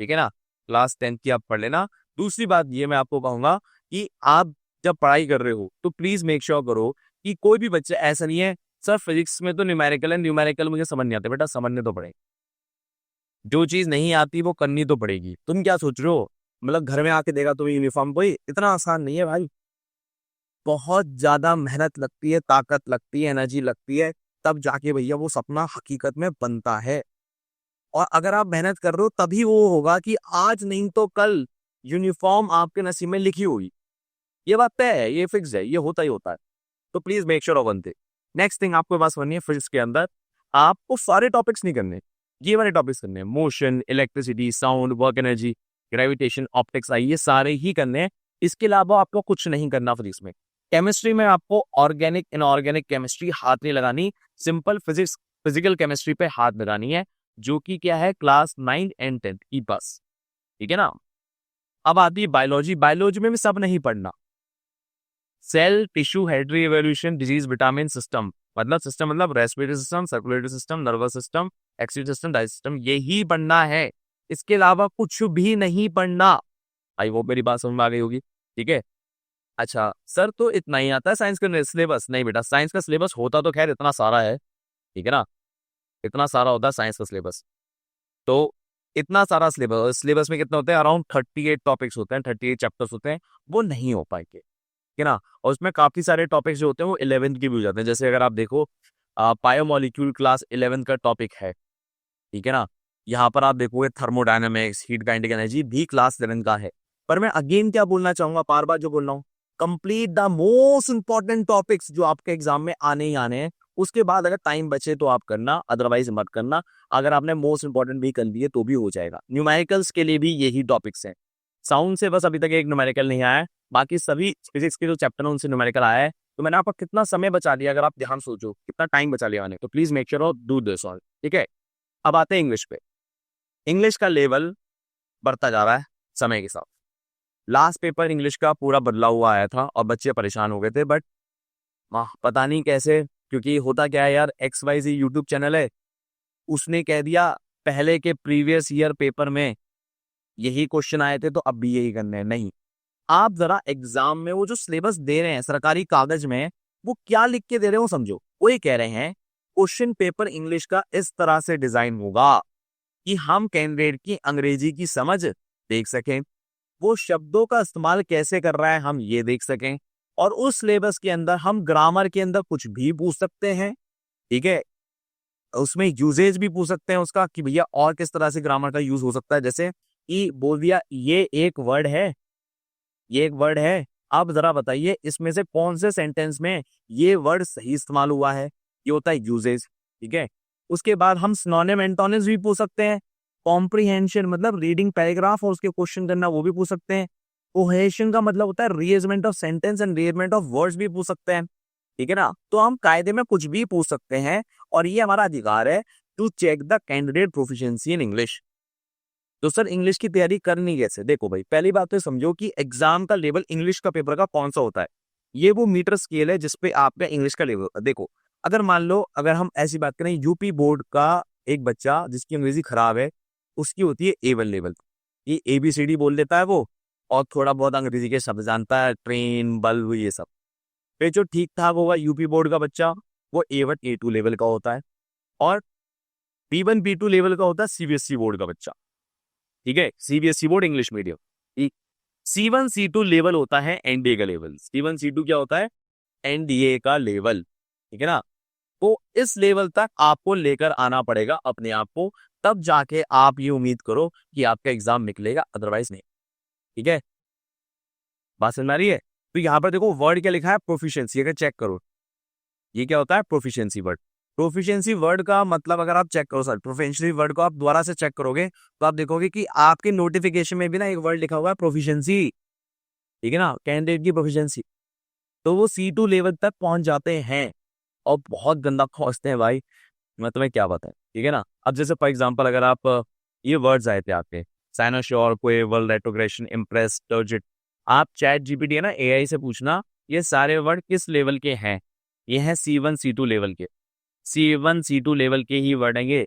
A: ठीक है ना, क्लास 10 की आप पढ़ लेना। दूसरी बात ये मैं आपको कहूंगा कि आप जब पढ़ाई कर रहे हो तो प्लीज मेक श्योर करो कि कोई भी बच्चा ऐसा नहीं है सर फिजिक्स में तो न्यूमेरिकल है, न्यूमेरिकल मुझे समझ नहीं आते। बेटा समझने तो पड़ेगा, जो चीज नहीं आती वो करनी तो पड़ेगी। तुम क्या सोच रहे हो मतलब घर में आके देखा तुम्हें यूनिफॉर्म, कोई इतना आसान नहीं है भाई। बहुत ज्यादा मेहनत लगती है, ताकत लगती है, एनर्जी लगती है, तब जाके भैया वो सपना हकीकत में बनता है। और अगर आप मेहनत कर रहे हो तभी वो होगा कि आज नहीं तो कल यूनिफॉर्म आपके नसीब में लिखी होगी। ये बात तय है, ये फिक्स है, ये होता ही होता है। तो please make sure of one thing. Next thing आपको पास करनी है फिजिक्स के अंदर, आपको सारे टॉपिक्स नहीं करने, ये वाले टॉपिक्स करने हैं। Motion, electricity, sound, work energy, gravitation, optics, eye, ये सारे ही करने हैं। इसके अलावा आपको कुछ नहीं करना फिजिक्स में। केमिस्ट्री में आपको ऑर्गेनिक इनऑर्गेनिक केमिस्ट्री हाथ नहीं लगानी, सिंपल फिजिक्स फिजिकल केमिस्ट्री पे हाथ लगानी है, जो कि क्या है क्लास 9 एंड 10 की बस। ठीक है ना। अब आती है बायोलॉजी। बायोलॉजी में भी सब नहीं पढ़ना। सेल, टिश्यू, हेडरी एवोल्यूशन, डिजीज, विटामिन, सिस्टम, मतलब सिस्टम मतलब respiratory system, circulatory system, nervous system, excretory system, digestive system, यही पढ़ना है। इसके अलावा कुछ भी नहीं पढ़ना। आई वो मेरी बात समझ में आ गई होगी। ठीक है। अच्छा सर तो इतना ही आता है साइंस का सिलेबस? नहीं बेटा, साइंस का सिलेबस होता तो खैर इतना सारा है, ठीक है ना, इतना सारा होता है साइंस का सिलेबस। तो इतना सारा सिलेबस, सिलेबस में कितने होते हैं? अराउंड 38 टॉपिक्स होते हैं, 38 चैप्टर्स होते हैं, वो नहीं हो पाएंगे, ठीक है ना। और उसमें काफी सारे टॉपिक्स जो होते हैं वो 11th के भी हो जाते हैं। जैसे अगर आप देखो बायोमोलिक्यूल क्लास 11th का टॉपिक है, ठीक है ना। यहाँ पर आप देखोगे थर्मोडायनेमिक्स, हीट काइनेटिक एनर्जी भी क्लास 11 का है। पर मैं अगेन क्या बोलना चाहूंगा, बार बार जो बोल रहा हूँ, complete the most important topics जो आपके एग्जाम में आने ही आने हैं। उसके बाद अगर टाइम बचे तो आप करना, अदरवाइज मत करना। अगर आपने मोस्ट इंपॉर्टेंट भी कर लिए तो भी हो जाएगा। न्यूमेरिकल्स के लिए भी यही टॉपिक्स हैं। साउंड से बस अभी तक एक न्यूमेरिकल नहीं आया है, बाकी सभी फिजिक्स के जो चैप्टर है उनसे न्यूमेरिकल आया है। तो मैंने आपका कितना समय बचा लिया, अगर आप ध्यान सोचो कितना टाइम बचा लिया मैंने, तो please make sure do this all, ठीक है। अब आते हैं इंग्लिश पे। इंग्लिश का लेवल बढ़ता जा रहा है समय के साथ। लास्ट पेपर इंग्लिश का पूरा बदला हुआ आया था और बच्चे परेशान हो गए थे, बट पता नहीं कैसे, क्योंकि होता क्या है यार, XYZ यूट्यूब चैनल है, उसने कह दिया पहले के प्रीवियस ईयर पेपर में यही क्वेश्चन आए थे तो अब भी यही करने हैं। नहीं, आप जरा एग्जाम में वो जो सिलेबस दे रहे हैं सरकारी कागज में, वो क्या लिख के दे रहे हो समझो। वो ये कह रहे हैं क्वेश्चन पेपर इंग्लिश का इस तरह से डिजाइन होगा कि हम कैंडिडेट की अंग्रेजी की समझ देख सकें, वो शब्दों का इस्तेमाल कैसे कर रहा है हम ये देख सकें, और उस सिलेबस के अंदर हम ग्रामर के अंदर कुछ भी पूछ सकते हैं, ठीक है। उसमें यूजेज भी पूछ सकते हैं उसका कि भैया और किस तरह से ग्रामर का यूज हो सकता है। जैसे कि बोल दिया ये एक वर्ड है, ये एक वर्ड है, अब जरा बताइए इसमें से कौन से सेंटेंस में ये वर्ड सही इस्तेमाल हुआ है, ये होता है यूजेज, ठीक है। उसके बाद हम सिनोनिम एंटोनिम्स भी पूछ सकते हैं। कॉम्प्रिहेंशन मतलब रीडिंग पैराग्राफ और उसके क्वेश्चन करना, वो भी पूछ सकते हैं। कोहेशन का मतलब होता है rearrangement of sentence and rearrangement of words भी पूछ सकते हैं, ठीक है ना। तो हम कायदे में कुछ भी पूछ सकते हैं और ये हमारा अधिकार है to check the candidate proficiency in English. तो सर इंग्लिश की तैयारी करनी कैसे? देखो भाई, पहली बात तो समझो कि एग्जाम का लेवल इंग्लिश का पेपर का कौन सा होता है। ये वो मीटर स्केल है जिसपे आपका इंग्लिश का लेवल होता है। देखो अगर मान लो, अगर हम ऐसी बात करें, यूपी बोर्ड का एक बच्चा जिसकी अंग्रेजी खराब है, उसकी होती है A1 लेवल। ये ABCD बोल देता है वो, और थोड़ा बहुत अंग्रेजी के शब्द जानता है, ट्रेन, बल्ब, ये सब। फिर जो ठीक ठाक होगा यूपी बोर्ड का बच्चा, वो A1 A2 लेवल का होता है, और B1 B2 लेवल का होता है CBSE बोर्ड का बच्चा, ठीक है, CBSE board English medium. C1 C2 level होता है NDA का लेवल। C1 C2 क्या होता है? NDA का लेवल, ठीक है ना। तो इस लेवल तक आपको लेकर आना पड़ेगा अपने आप को, तब जाके आप ये उम्मीद करो कि आपका एग्जाम निकलेगा, अदरवाइज नहीं, ठीक है। बात समझ में आ रही है? तो यहाँ पर देखो वर्ड क्या लिखा है, प्रोफिशिएंसी, अगर चेक करो ये क्या होता है, प्रोफिशिएंसी वर्ड। प्रोफिशिएंसी वर्ड का मतलब अगर आप चेक करो सर, प्रोफिशिएंसी वर्ड को आप दोबारा से चेक करोगे तो आप देखोगे कि आपके नोटिफिकेशन में भी ना एक वर्ड लिखा हुआ है प्रोफिशिएंसी, ठीक है ना, कैंडिडेट की प्रोफिशिएंसी। तो वो C2 लेवल तक पहुंच जाते हैं और बहुत गंदा पहुंचते हैं भाई, मैं तुम्हें क्या बताऊं, ठीक है ना। अब जैसे फॉर एग्जांपल अगर आप ये वर्ड्स आए थे आपके, साइनोश्योर, क्वेवल, रेट्रोग्रेशन, इम्प्रेस, टर्जिट, आप चैट GPT है ना, AI से पूछना ये सारे वर्ड किस लेवल के हैं। ये हैं C1 C2 लेवल के, C1 C2 लेवल के ही वर्ड हैं ये,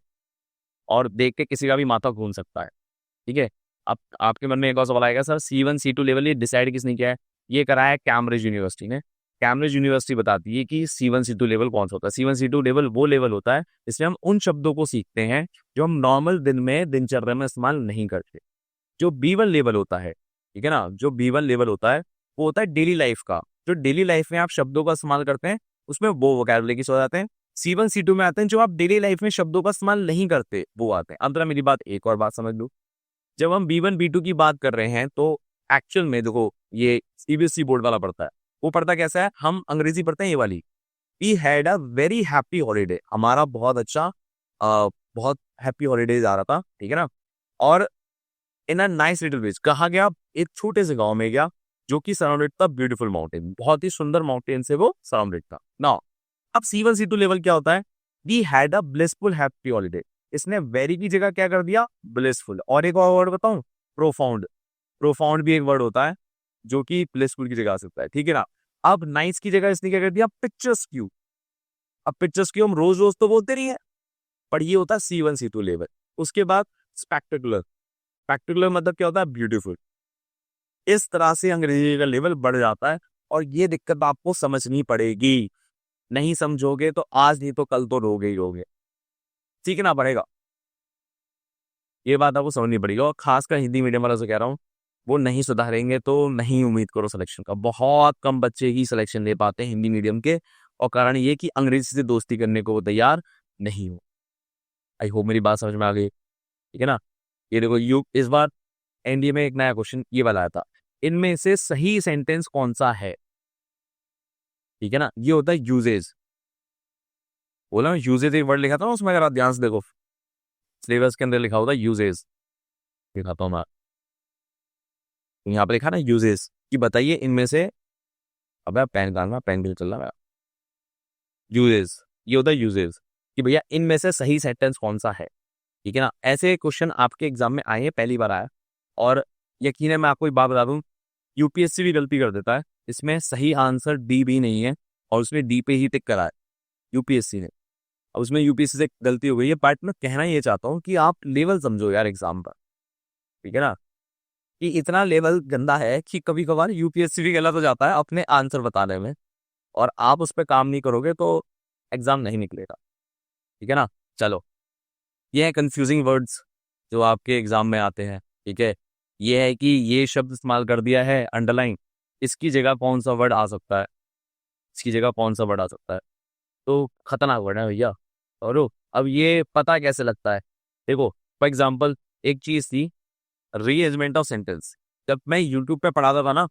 A: और देख के किसी का भी माथा घूम सकता है, ठीक है। अब आपके मन में एक और सवाल आएगा, सर C1 C2 लेवल ये डिसाइड किसने किया है? ये करा है कैम्ब्रिज यूनिवर्सिटी ने। कैम्ब्रिज यूनिवर्सिटी बताती है कि C1 C2 लेवल कौन सा होता है। C1 C2 लेवल वो लेवल होता है जिसमें हम उन शब्दों को सीखते हैं जो हम नॉर्मल दिन में दिनचर्या में इस्तेमाल नहीं करते। जो B1 लेवल होता है, ठीक है ना, जो B1 लेवल होता है वो होता है डेली लाइफ का। जो डेली लाइफ में आप शब्दों का इस्तेमाल करते हैं उसमें वो वोकैबुलरी की हो जाते हैं। C1 C2 में आते हैं जो आप डेली लाइफ में शब्दों का इस्तेमाल नहीं करते वो आते हैं। अब जरा मेरी बात एक और बात समझ लो, जब हम B1 B2 की बात कर रहे हैं तो एक्चुअल में देखो ये CBSE बोर्ड वाला पढ़ता है। वो पढ़ता कैसा है, हम अंग्रेजी पढ़ते हैं ये वाली, we had a very happy holiday, हमारा बहुत अच्छा बहुत हैप्पी हॉलीडेज आ रहा था, ठीक है ना। और इन अ नाइस लिटिल विलेज, कहा गया एक छोटे से गांव में गया जो कि सराउंडेड था ब्यूटीफुल माउंटेन, बहुत ही सुंदर माउंटेन से वो सराउंडेड था ना। अब C1 C2 लेवल क्या होता है, we had a blissful happy holiday, इसने वेरी की जगह क्या कर दिया, ब्लिसफुल। और एक और वर्ड बताऊं, प्रोफाउंड। प्रोफाउंड भी एक वर्ड होता है जो कि ब्लिसफुल की जगह आ सकता है, ठीक है ना। अब नाइस की जगह इसने क्या कर दिया, पिक्चर्स क्यू। अब पिक्चर्स क्यू हम रोज रोज तो बोलते नहीं है, पर ये होता है C1 C2 लेवल। उसके बाद स्पेक्टेकुलर। स्पेक्टेकुलर मतलब क्या होता है, ब्यूटीफुल। इस तरह से अंग्रेजी का लेवल बढ़ जाता है और ये दिक्कत आपको समझनी पड़ेगी। नहीं समझोगे तो आज नहीं तो कल तो रोगे ही रोगे, सीखना पड़ेगा। ये बात आपको समझनी पड़ेगी और खासकर हिंदी मीडियम वालों से कह रहा हूँ, वो नहीं सुधारेंगे तो नहीं उम्मीद करो सिलेक्शन का। बहुत कम बच्चे ही सिलेक्शन ले पाते हैं हिंदी मीडियम के, और कारण ये कि अंग्रेजी से दोस्ती करने को वो तैयार नहीं हो। आई होप मेरी बात समझ में आ गई, ठीक है ना। ये देखो यू इस बार एनडीए में एक नया क्वेश्चन ये वाला आया था, इनमें से सही सेंटेंस कौन सा है, ठीक है ना। ये होता है यूजेज। बोला यूजेज एक वर्ड लिखा था ना उसमें, अगर आप ध्यान से देखो सिलेबस के अंदर लिखा होता है यूजेज, दिखाता हूँ मैं। यहाँ पे लिखा ना यूजेस कि बताइए इनमें से, अब पेन डालना, पेन भी चल रहा है। यूजेस, ये होता है यूजेस कि भैया इनमें से सही सेंटेंस कौन सा है, ठीक है ना। ऐसे क्वेश्चन आपके एग्जाम में आए हैं, पहली बार आया। और यकीन है मैं आपको एक बात बता दूं, यूपीएससी भी गलती कर देता है, इसमें सही आंसर डी भी नहीं है और उसने डी पे ही टिक करा है यूपीएससी ने। अब उसमें यूपीएससी से गलती हो गई है, बट मैं कहना ये चाहता हूँ कि आप लेवल समझो यार एग्जाम का, ठीक है ना। कि इतना लेवल गंदा है कि कभी कभार यूपीएससी भी गलत हो जाता है अपने आंसर बताने में, और आप उस पर काम नहीं करोगे तो एग्जाम नहीं निकलेगा, ठीक है ना। चलो, ये है कंफ्यूजिंग वर्ड्स जो आपके एग्जाम में आते हैं, ठीक है। ये है कि ये शब्द इस्तेमाल कर दिया है अंडरलाइन, इसकी जगह कौन सा वर्ड आ सकता है, इसकी जगह कौन सा वर्ड आ सकता है, तो खतरनाक वर्ड है भैया। और अब ये पता कैसे लगता है, देखो फॉर एग्जाम्पल एक चीज थी, रीअरेंजमेंट ऑफ सेंटेंस। जब मैं यूट्यूब पे पढ़ाता था ना,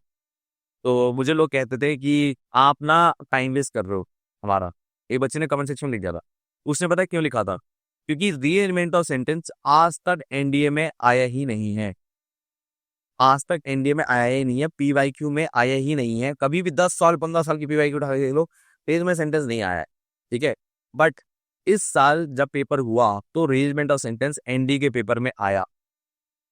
A: तो मुझे लोग कहते थे कि आप ना टाइम वेस्ट कर रहे हो हमारा। एक बच्चे ने कमेंट सेक्शन में लिख दिया था, उसने पता है क्यों लिखा था, क्योंकि रीअरेंजमेंट ऑफ सेंटेंस आज तक एनडीए में आया ही नहीं है। आज तक एनडीए में आया ही नहीं है, पीवाईक्यू में आया ही नहीं है। कभी भी 10 साल 15 साल की पीवाईक्यू उठा के देख लो, पेज में सेंटेंस नहीं आया है, ठीक है। बट इस साल जब पेपर हुआ तो रीअरेंजमेंट ऑफ सेंटेंस एनडी के पेपर में आया।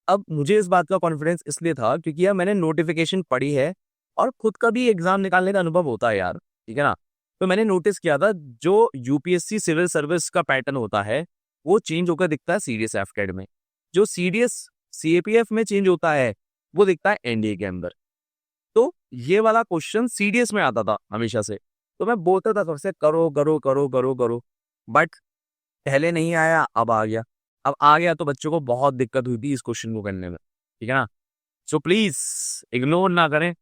A: अब मुझे इस बात का कॉन्फिडेंस इसलिए था क्योंकि यार मैंने नोटिफिकेशन पढ़ी है और खुद का भी एग्जाम निकालने का अनुभव होता है यार, ठीक है ना। तो मैंने नोटिस किया था जो यूपीएससी सिविल सर्विस का पैटर्न होता है वो चेंज होकर दिखता है सीडीएस एफकेड में, जो सीडीएस सीएपीएफ में चेंज होता है वो दिखता है एनडीए के अंदर। तो ये वाला क्वेश्चन सीडीएस में आता था हमेशा से, तो मैं बोलता था सबसे करो करो करो करो करो, बट पहले नहीं आया अब आ गया। अब आ गया तो बच्चों को बहुत दिक्कत हुई थी इस क्वेश्चन को करने में, ठीक है ना। सो प्लीज इग्नोर ना करें,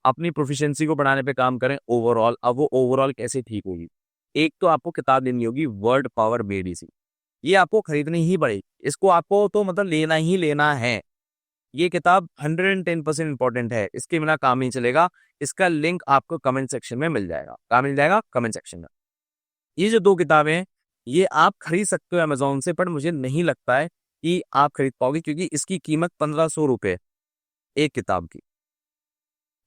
A: अपनी प्रोफिशिएंसी को बढ़ाने पे काम करें ओवरऑल। अब वो ओवरऑल कैसे ठीक होगी, एक तो आपको किताब लेनी होगी वर्ड पावर बेडीसी, ये आपको खरीदनी ही पड़ेगी, इसको आपको तो मतलब लेना ही लेना है। ये किताब 110% इंपॉर्टेंट है, इसके बिना काम नहीं चलेगा। इसका लिंक आपको कमेंट सेक्शन में मिल जाएगा, कहाँ मिल जाएगा, कमेंट सेक्शन में। ये जो दो किताबें हैं ये आप खरीद सकते हो अमेजोन से, पर मुझे नहीं लगता है कि आप खरीद पाओगे क्योंकि इसकी कीमत 1500 रुपये एक किताब की,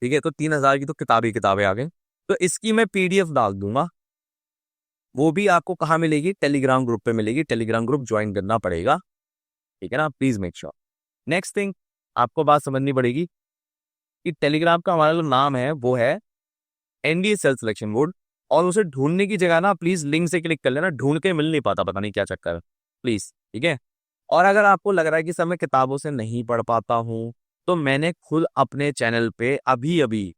A: ठीक है। तो 3000 की तो किताबें आ गई। तो इसकी मैं पीडीएफ डाल दूंगा, वो भी आपको कहाँ मिलेगी, टेलीग्राम ग्रुप पे मिलेगी। टेलीग्राम ग्रुप ज्वाइन करना पड़ेगा, ठीक है ना, please make sure. Next thing आपको बात समझनी पड़ेगी कि टेलीग्राम का हमारा जो नाम है वो है एनडीए सेल्फ सिलेक्शन बोर्ड, और उसे ढूंढने की जगह ना प्लीज लिंक से क्लिक कर लेना, ढूंढ के मिल नहीं पाता, पता नहीं क्या चक्कर है, प्लीज, ठीक है। और अगर आपको लग रहा है कि सर मैं किताबों से नहीं पढ़ पाता हूँ, तो मैंने खुद अपने चैनल पे अभी अभी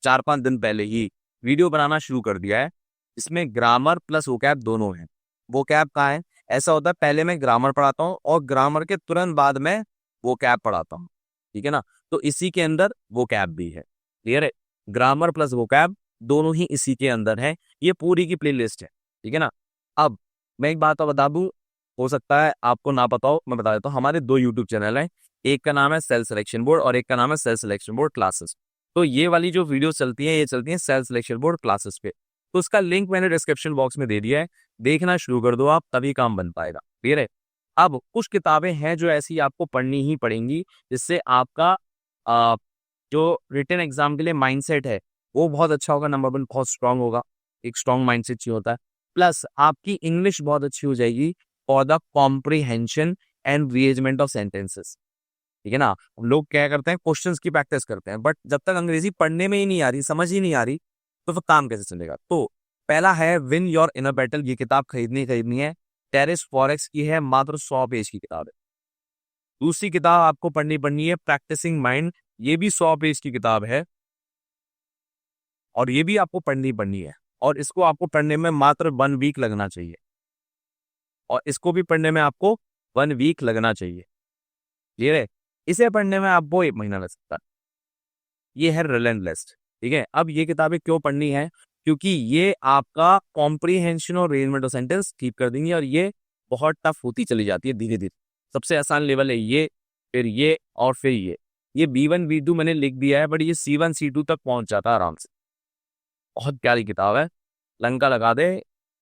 A: 4-5 दिन पहले ही वीडियो बनाना शुरू कर दिया है। इसमें ग्रामर प्लस वोकैब दोनों है। वोकैब कहाँ है? ऐसा होता है पहले मैं ग्रामर पढ़ाता हूँ और ग्रामर के तुरंत बाद मैं वोकैब पढ़ाता हूँ। ठीक है ना? तो इसी के अंदर वोकैब भी है। क्लियर है? ग्रामर प्लस वोकैब दोनों ही इसी के अंदर है। ये पूरी की प्लेलिस्ट है। ठीक है ना? अब मैं एक बात और बता दूं, हो सकता है आपको ना पता हो, मैं बता देता हूँ। हमारे 2 यूट्यूब चैनल हैं। एक का नाम है सेल्फ सिलेक्शन बोर्ड और एक का नाम है सेल्फ सिलेक्शन बोर्ड क्लासेस। तो ये वाली जो वीडियो चलती है, ये चलती है सेल्फ सिलेक्शन बोर्ड क्लासेस पे। तो उसका लिंक मैंने डिस्क्रिप्शन बॉक्स में दे दिया है। देखना शुरू कर दो आप, तभी काम बन पाएगा। क्लियर है? अब कुछ किताबें हैं जो ऐसी आपको पढ़नी ही पड़ेंगी, जिससे आपका आ, जो रिटन एग्जाम के लिए माइंडसेट है वो बहुत अच्छा होगा। नंबर 1 बहुत स्ट्रांग होगा। एक स्ट्रांग माइंडसेट चाहिए होता है। प्लस आपकी इंग्लिश बहुत अच्छी हो जाएगी for the comprehension and rearrangement of sentences. ठीक है ना? हम लोग क्या करते हैं, क्वेश्चंस की प्रैक्टिस करते हैं, बट जब तक अंग्रेजी पढ़ने में ही नहीं आ रही, समझ ही नहीं आ रही, तो फिर काम कैसे चलेगा? तो पहला है विन योर इनर बैटल। ये किताब खरीदनी है। टेरिस फॉरेक्स की है, मात्र 100 पेज की किताब है। दूसरी किताब आपको पढ़नी है प्रैक्टिसिंग माइंड। ये भी 100 पेज की किताब है और ये भी आपको पढ़नी है। और इसको आपको पढ़ने में मात्र 1 वीक लगना चाहिए। और इसको भी पढ़ने में आपको 1 वीक लगना चाहिए। क्लियर है? इसे पढ़ने में आपको 1 महीना लग सकता है। ये है रिलेंटलेस। ठीक है? अब ये किताबें क्यों पढ़नी है? क्योंकि ये आपका कॉम्प्रीहेंशन और अरेंजमेंट ऑफ सेंटेंस ठीक कर देंगी और ये बहुत टफ होती चली जाती है धीरे धीरे। सबसे आसान लेवल है ये, फिर ये और फिर ये B1 B2 मैंने लिख दिया है, बट ये C1 C2 तक पहुंच जाता है आराम से। बहुत प्यारी किताब है। लंका लगा दे,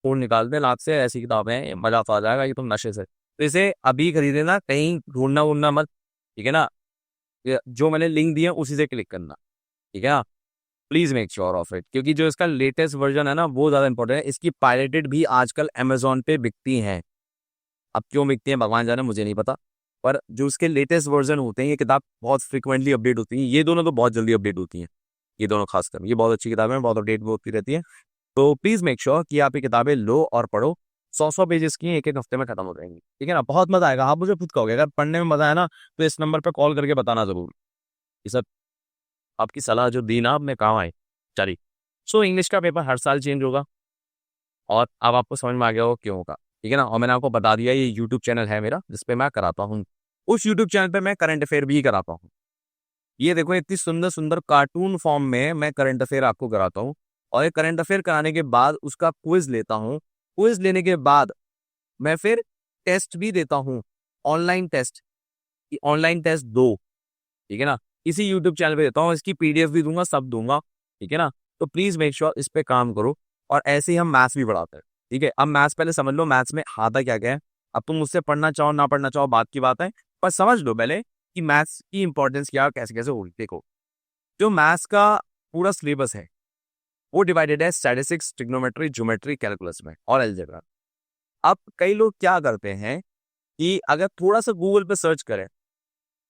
A: खून निकाल दे नाक से, ऐसी किताबें हैं। मजा तो आ जाएगा ये तुम नशे से। तो इसे अभी खरीदे ना, कहीं ढूंढना वूढना मत। ठीक है ना? जो मैंने लिंक दिया उसी से क्लिक करना। ठीक है ना? Please make sure of it, क्योंकि जो इसका लेटेस्ट वर्जन है ना, वो ज्यादा इंपॉर्टेंट है। इसकी पायरेटेड भी आजकल अमेजोन पे बिकती हैं। अब क्यों बिकती हैं भगवान जाने, मुझे नहीं पता। पर जो उसके लेटेस्ट वर्जन होते हैं, ये किताब बहुत फ्रिक्वेंटली अपडेट होती है। ये दोनों तो बहुत जल्दी अपडेट होती हैं। ये दोनों खासकर, ये बहुत अच्छी किताबें हैं, बहुत अपडेट होती रहती है। तो प्लीज मेक श्योर कि आप ये किताबें लो और पढ़ो। 100 पेजेस की हैं, एक एक हफ्ते में खत्म हो जाएंगी। ठीक है ना? बहुत मजा आएगा। आप मुझे खुद कहोगे अगर पढ़ने में मजा आया ना, तो इस नंबर पे कॉल करके बताना जरूर। ये सब आपकी सलाह जो दी ना, अब मैं काम आई। चलिए। सो इंग्लिश का पेपर हर साल चेंज होगा और अब आपको समझ में आ गया हो क्यों होगा। ठीक है ना? और मैंने आपको बता दिया, ये यूट्यूब चैनल है मेरा जिसपे मैं कराता हूँ। उस यूट्यूब चैनल पे मैं करंट अफेयर भी कराता हूँ। ये देखो, इतनी सुंदर सुंदर कार्टून फॉर्म में मैं करंट अफेयर आपको कराता हूँ। और ये करंट अफेयर कराने के बाद उसका क्विज लेता हूँ। क्विज लेने के बाद मैं फिर टेस्ट भी देता हूँ, ऑनलाइन टेस्ट। Online test 2। ठीक है ना? इसी यूट्यूब चैनल पे देता हूँ। इसकी PDF भी दूंगा, सब दूंगा। ठीक है ना? तो प्लीज मेक श्योर इस पे काम करो। और ऐसे ही हम मैथ्स भी पढ़ाते हैं। ठीक है? अब मैथ्स पहले समझ लो, मैथ्स में आता क्या क्या है। अब तुम मुझसे पढ़ना चाहो ना पढ़ना चाहो, बात की बात है। पर समझ लो पहले कि मैथ्स की इंपॉर्टेंस क्या, कैसे कैसे होगी। देखो, जो मैथ्स का पूरा सिलेबस है, वो डिवाइडेड है स्टैटिस्टिक्स, ट्रिग्नोमेट्री, ज्योमेट्री, कैलकुलस में और अलजेब्रा। अब कई लोग क्या करते हैं कि अगर थोड़ा सा गूगल पे सर्च करें,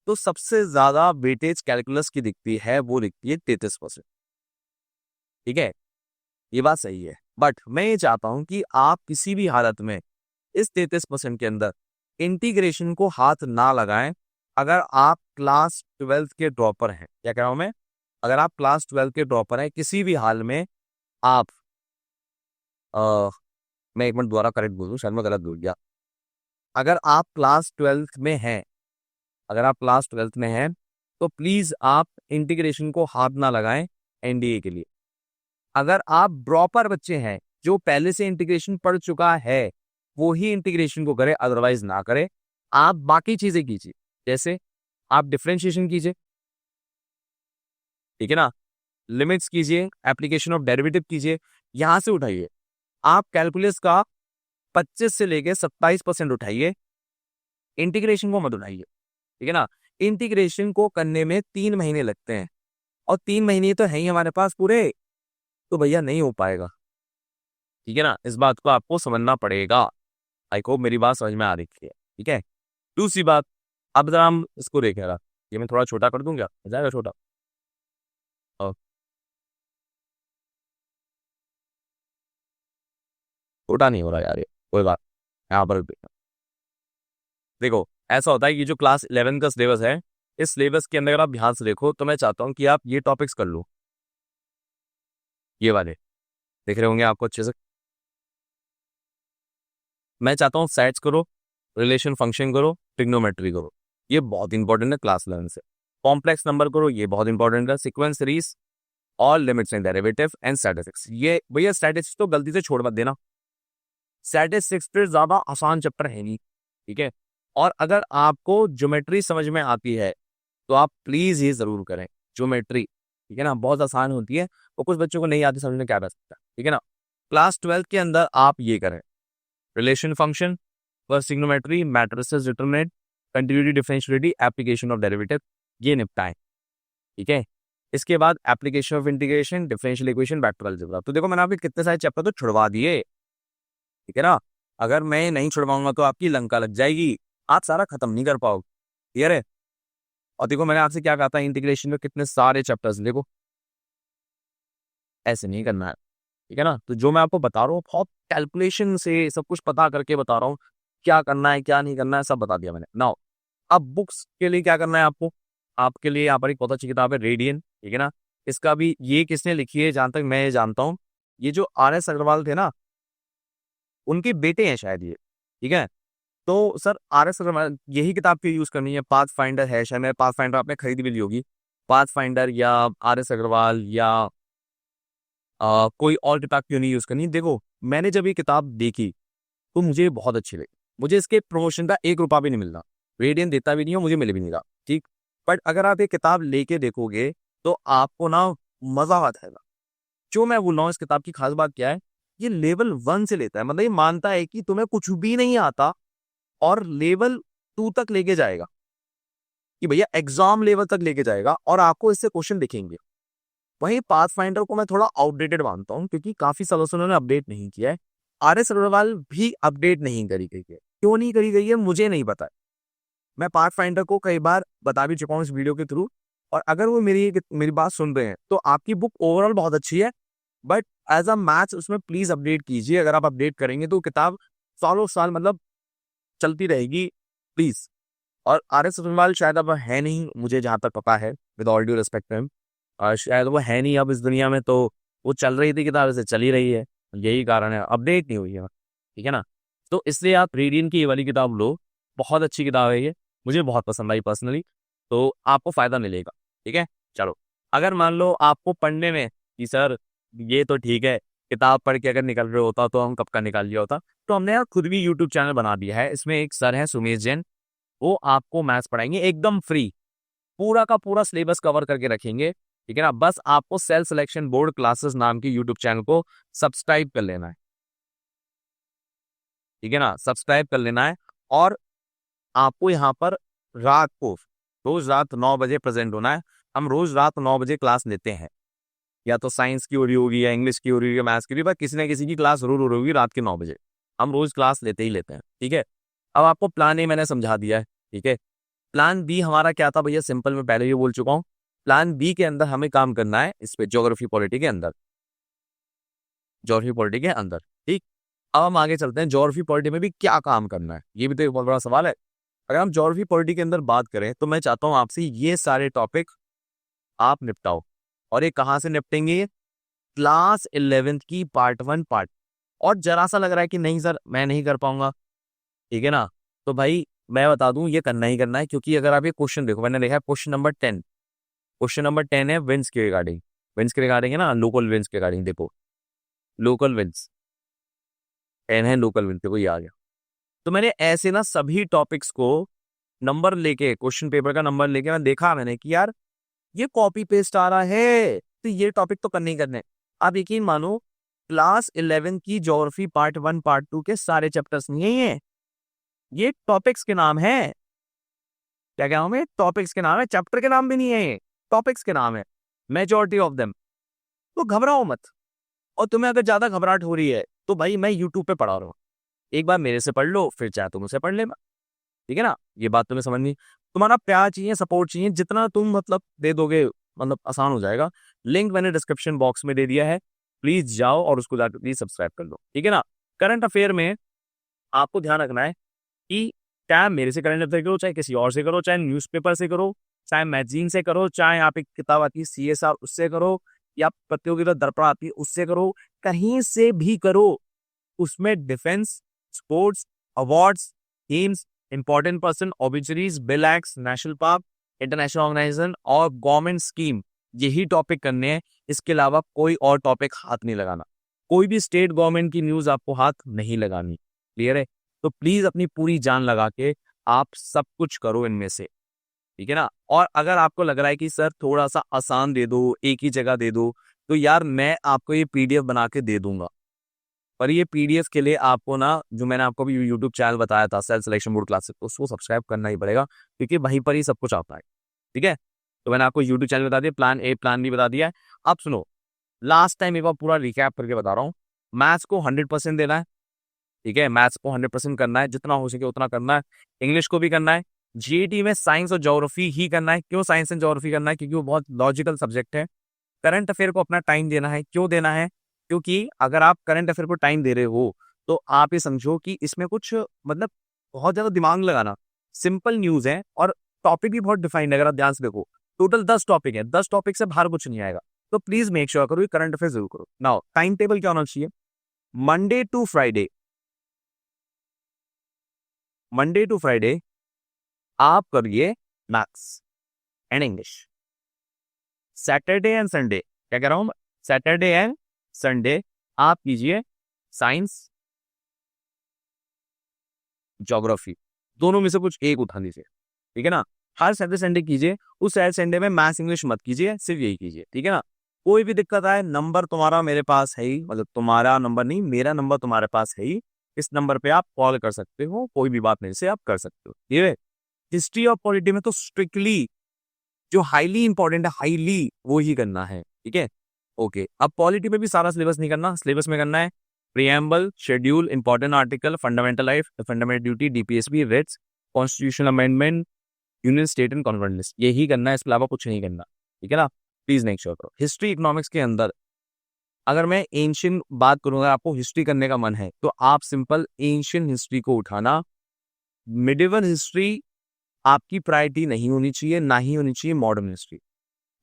A: तो सबसे ज्यादा वेटेज कैलकुलस की दिखती है, वो दिखती है 33%। ठीक है? ये बात सही है। बट मैं ये चाहता हूं कि आप किसी भी हालत में इस 33% के अंदर इंटीग्रेशन को हाथ ना लगाएं। अगर आप क्लास 12 के ड्रॉपर हैं, क्या कह रहा हूं मैं, अगर आप क्लास 12 के ड्रॉपर हैं, किसी भी हाल में आप मैं एक मिनट दोबारा करेक्ट बोलूं, शायद मैं गलत बोल गया। अगर आप क्लास 12 में हैं, अगर आप क्लास 12 में हैं, तो प्लीज आप इंटीग्रेशन को हाथ ना लगाएं NDA के लिए। अगर आप ड्रॉपर बच्चे हैं, जो पहले से इंटीग्रेशन पढ़ चुका है, वो ही इंटीग्रेशन को करे, अदरवाइज ना करे। आप बाकी चीजें कीजिए, जैसे आप डिफरेंशिएशन कीजिए। ठीक है ना? लिमिट्स कीजिए, एप्लीकेशन ऑफ डेरिवेटिव कीजिए, यहां से उठाइए। आप कैलकुलस का 25 से लेके 27% उठाइए, इंटीग्रेशन को मत उठाइए। ठीक है ना? इंटीग्रेशन को करने में 3 महीने लगते हैं और 3 महीने तो है ही हमारे पास पूरे। तो भैया नहीं हो पाएगा। ठीक है ना? इस बात को आपको समझना पड़ेगा। आई होप मेरी बात समझ में आ रही है। ठीक है? दूसरी बात, अब जरा हम इसको देखें रहा, ये मैं थोड़ा छोटा कर दूं क्या, हो जाएगा छोटा? और छोटा नहीं हो रहा यार ये, कोई बात। यहाँ पर देखो, ऐसा होता है कि जो क्लास 11 का सिलेबस है, इस सिलेबस के अंदर अगर आप ध्यान से देखो तो मैं चाहता हूँ कि आप ये टॉपिक्स कर लो, ये वाले दिख रहे होंगे आपको अच्छे से। मैं चाहता हूँ सेट्स करो, रिलेशन फंक्शन करो, ट्रिग्नोमेट्री करो, ये बहुत इंपॉर्टेंट है क्लास 11 से। कॉम्प्लेक्स नंबर करो, ये बहुत इंपॉर्टेंट है। Sequence series, all limits and derivative and statistics. ये भैया स्टैटिस्टिक्स तो गलती से छोड़ मत देना, स्टैटिस्टिक्स फिर ज्यादा आसान चैप्टर है नहीं, ठीक है। और अगर आपको ज्योमेट्री समझ में आती है तो आप प्लीज ये जरूर करें ज्योमेट्री, ठीक है ना, बहुत आसान होती है। और कुछ बच्चों को नहीं आती समझ में, क्या कर सकता है, ठीक है ना। क्लास 12 के अंदर आप ये करें, relation function, first trigonometry, matrices determinant, continuity differentiability, application of derivative, ये निपटाएं, ठीक है। इसके बाद application of integration, differential equation, vector algebra. तो देखो मैंने आपके कितने सारे चैप्टर तो छुड़वा दिए, ठीक है ना। अगर मैं नहीं छुड़वाऊंगा तो आपकी लंका लग जाएगी, आप सारा खत्म नहीं कर पाओगे, क्लियर है। और देखो मैंने आपसे क्या कहा था, इंटीग्रेशन में कितने सारे चैप्टर्स, देखो ऐसे नहीं करना है, ठीक है ना। तो जो मैं आपको बता रहा हूँ बहुत कैलकुलेशन से सब कुछ पता करके बता रहा हूँ, क्या करना है क्या नहीं करना है सब बता दिया मैंने। नाउ अब बुक्स के लिए क्या करना है आपको, आपके लिए यहाँ पर एक बहुत अच्छी किताब है रेडियन, ठीक है ना। इसका भी ये किसने लिखी है, जहां तक मैं ये जानता हूँ, ये जो RS अग्रवाल थे ना, उनके बेटे हैं शायद ये, ठीक है। तो सर RS अग्रवाल यही किताब की यूज करनी है, पाथ फाइंडर है शायद, मैं पाथ फाइंडर आपने खरीद भी ली होगी, पाथ फाइंडर या RS अग्रवाल या कोई और किताब क्यों नहीं यूज करनी। देखो मैंने जब ये किताब देखी तो मुझे बहुत अच्छी लगी, मुझे इसके प्रमोशन का 1 रुपया भी नहीं मिल रहा, रेडियन देता भी नहीं और मुझे मिल भी नहीं रहा, ठीक। बट अगर आप ये किताब लेके देखोगे तो आपको ना मजा आ जाएगा। जो मैं बोल रहा हूँ इस किताब की खास बात क्या है, ये लेवल 1 से लेता है, मतलब ये मानता है कि तुम्हें कुछ भी नहीं आता और लेवल 2 तक लेके जाएगा, कि भैया एग्जाम लेवल तक लेके जाएगा और आपको इससे क्वेश्चन दिखेंगे। वहीं पाथ फाइंडर को मैं थोड़ा आउटडेटेड मानता हूँ क्योंकि काफी सालों से उन्होंने अपडेट नहीं किया है। RS अग्रवाल भी अपडेट नहीं करी गई है, क्यों नहीं करी गई है मुझे नहीं पता है। मैं पाथ फाइंडर को कई बार बता भी चुका हूँ इस वीडियो के थ्रू, और अगर वो मेरी बात सुन रहे हैं तो आपकी बुक ओवरऑल बहुत अच्छी है, बट एज अ मैथ्स उसमें प्लीज अपडेट कीजिए। अगर आप अपडेट करेंगे तो किताब सालों साल मतलब चलती रहेगी, प्लीज। और RS अग्रवाल शायद अब है नहीं, मुझे जहां तक पता है, with all due respect him, शायद वो है नहीं अब इस दुनिया में। तो वो चल रही थी किताब, ऐसे चली रही है, यही कारण है अपडेट नहीं हुई है, ठीक है ना। तो इसलिए आप रेडियन की ये वाली किताब लो, बहुत अच्छी किताब है ये, मुझे बहुत पसंद आई पर्सनली, तो आपको फायदा मिलेगा, ठीक है। चलो अगर मान लो आपको पढ़ने में कि सर ये तो ठीक है, किताब पढ़ के अगर निकल रहे होता तो हम कब का निकाल लिया होता, तो हमने यार खुद भी यूट्यूब चैनल बना दिया है। इसमें एक सर है सुमेश जैन, वो आपको मैथ्स पढ़ाएंगे एकदम फ्री, पूरा का पूरा सिलेबस कवर करके रखेंगे, ठीक है ना। बस आपको सेल्फ सिलेक्शन बोर्ड क्लासेस नाम की यूट्यूब चैनल को सब्सक्राइब कर लेना है, ठीक है ना, सब्सक्राइब कर लेना है। और आपको यहाँ पर रात को रोज रात 9 बजे प्रेजेंट होना है। हम रोज रात 9 बजे क्लास लेते हैं, या तो साइंस की हो रही होगी या इंग्लिश की हो रही होगी या मैथ्स की हो रही होगी, किसी ना किसी की क्लास जरूर हो रही होगी रात के 9 बजे। हम रोज क्लास लेते ही लेते हैं, ठीक है। अब आपको प्लान ए मैंने समझा दिया है, ठीक है। प्लान बी हमारा क्या था भैया, सिंपल, मैं पहले ही बोल चुका हूँ। प्लान बी के अंदर हमें काम करना है इस पे, ज्योग्राफी पॉलिटी के अंदर, ज्योग्राफी पॉलिटी के अंदर, ठीक। अब हम आगे चलते हैं, ज्योग्राफी पॉलिटी में भी क्या काम करना है, ये भी तो एक बहुत बड़ा सवाल है। अगर हम ज्योग्राफी पॉलिटी के अंदर बात करें तो मैं चाहता हूँ आपसे ये सारे टॉपिक आप निपटाओ। और ये कहाँ से निपटेंगे, ये क्लास 11th की पार्ट 1 पार्ट। और जरा सा लग रहा है कि नहीं सर मैं नहीं कर पाऊंगा, ठीक है ना, तो भाई मैं बता दूं ये करना ही करना है। क्योंकि अगर आप ये क्वेश्चन देखो, मैंने लिखा है क्वेश्चन नंबर 10 है विंड्स के रिगार्डिंग, विंड्स के रिगार्डिंग है ना, लोकल विंड्स के रिगार्डिंग, देखो लोकल विंड्स 10 है, लोकल विंड, देखो ये आ गया। तो मैंने ऐसे ना सभी टॉपिक्स को नंबर लेके, क्वेश्चन पेपर का नंबर लेके मैं देखा मैंने कि यार ये कॉपी पेस्ट आ रहा है, तो ये टॉपिक तो करने ही करने। आप यकीन मानो क्लास 11 की ज्योग्राफी पार्ट 1 पार्ट 2 के सारे चैप्टर्स नहीं है ये टॉपिक्स के नाम है। क्या क्या नाम है, टॉपिक्स के नाम है, चैप्टर के नाम भी नहीं है, ये टॉपिक्स के नाम है, मेजोरिटी ऑफ देम। तो घबराओ मत। और तुम्हें अगर ज्यादा घबराहट हो रही है तो भाई मैं यूट्यूब पे पढ़ा रहा हूँ, एक बार मेरे से पढ़ लो, फिर चाहे तुम उसे पढ़ लेना, ठीक है ना। ये बात तुम्हें समझनी, तुम्हारा प्यार चाहिए, सपोर्ट चाहिए, जितना तुम मतलब दे दोगे मतलब आसान हो जाएगा। लिंक मैंने डिस्क्रिप्शन बॉक्स में दे दिया है, प्लीज जाओ और उसको जाकर प्लीज सब्सक्राइब कर लो, ठीक है ना। करंट अफेयर में आपको ध्यान रखना है कि चाहे मेरे से करंट अफेयर करो, चाहे किसी और से करो, चाहे न्यूज़पेपर से करो, चाहे मैगजीन से करो, चाहे आप एक किताब आती है CSR उससे करो, या प्रतियोगिता दर्पण आती है उससे करो, कहीं से भी करो। उसमें defence, sports, awards, games, important person, obituaries, bill acts, national park, international organisation और गवर्नमेंट स्कीम, यही टॉपिक करने हैं। इसके अलावा कोई और टॉपिक हाथ नहीं लगाना। कोई भी स्टेट गवर्नमेंट की न्यूज़ आपको हाथ नहीं लगानी। क्लियर है? तो प्लीज़ अपनी पूरी जान लगा के आप सब कुछ करो इनमें से, ठीक है ना? और अगर आपको लग रहा है कि सर थोड़ा-सा आसान दे दो, एक ही जगह दे दो, तो यार मैं आपको ये PDF बना के दे दूँगा। पर ये PDF के लिए आपको ना, जो मैंने आपको अभी यूट्यूब चैनल बताया था सेल्फ सिलेक्शन बोर्ड क्लासेस, उसको सब्सक्राइब करना ही पड़ेगा, क्योंकि वहीं पर ही सब कुछ आता है। ठीक है? तो मैंने आपको यूट्यूब चैनल बता दिया, प्लान A, प्लान B बता दिया है। अब सुनो, लास्ट टाइम एक बार पूरा रिकैप करके बता रहा हूँ। मैथ्स को 100% देना है, ठीक है? मैथ्स को 100% करना है, जितना हो सके उतना करना है। इंग्लिश को भी करना है। GAT में साइंस और ज्योग्राफी ही करना है। क्यों साइंस एंड ज्योग्राफी करना है? क्योंकि वो बहुत लॉजिकल सब्जेक्ट है। करंट अफेयर को अपना टाइम देना है। क्यों देना है? क्योंकि अगर आप करंट अफेयर को टाइम दे रहे हो, तो आप ये समझो कि इसमें कुछ मतलब बहुत ज़्यादा दिमाग लगाना, सिंपल न्यूज़ है और टॉपिक भी बहुत डिफाइंड है। अगर आप ध्यान से देखो, टोटल 10 टॉपिक है, 10 टॉपिक से बाहर कुछ नहीं आएगा। तो प्लीज़ मेक श्योर करो कि करंट अफेयर ज़रूर करो। नाउ टाइम टेबल क्या होना चाहिए? Monday to Friday, Monday to Friday आप करिए maths and English. Saturday and Sunday, क्या कह रहा हूं? सैटरडे एंड संडे आप कीजिए साइंस, ज्योग्राफी, दोनों में से कुछ एक उठा लीजिए, ठीक है ना? हर सैटरडे संडे कीजिए। उस सैटरडे संडे में मैथ्स इंग्लिश मत कीजिए, सिर्फ यही कीजिए, ठीक है ना? कोई भी दिक्कत आए, नंबर तुम्हारा मेरे पास है ही, मतलब तुम्हारा नंबर नहीं, मेरा नंबर तुम्हारे पास है ही। इस नंबर पे आप कॉल कर सकते हो, कोई भी बात मेरे से आप कर सकते हो। ये हिस्ट्री और पॉलिटी में तो स्ट्रिक्टली जो हाईली इंपॉर्टेंट है, हाईली वो ही करना है, ठीक है? ओके, अब पॉलिटी में भी सारा सिलेबस नहीं करना। सिलेबस में करना है preamble, schedule, important article, fundamental life, fundamental duty, DPSP, writs, constitutional amendment, union state and conference list, यही करना है, इसके अलावा कुछ नहीं करना, ठीक है ना? प्लीज मेक श्योर करो। हिस्ट्री इकोनॉमिक्स के अंदर अगर मैं एंशियंट बात करूंगा, आपको हिस्ट्री करने का मन है, तो आप सिंपल एंशियंट हिस्ट्री को उठाना। मिडिवल हिस्ट्री आपकी प्रायोरिटी नहीं होनी चाहिए, ना ही होनी चाहिए modern history.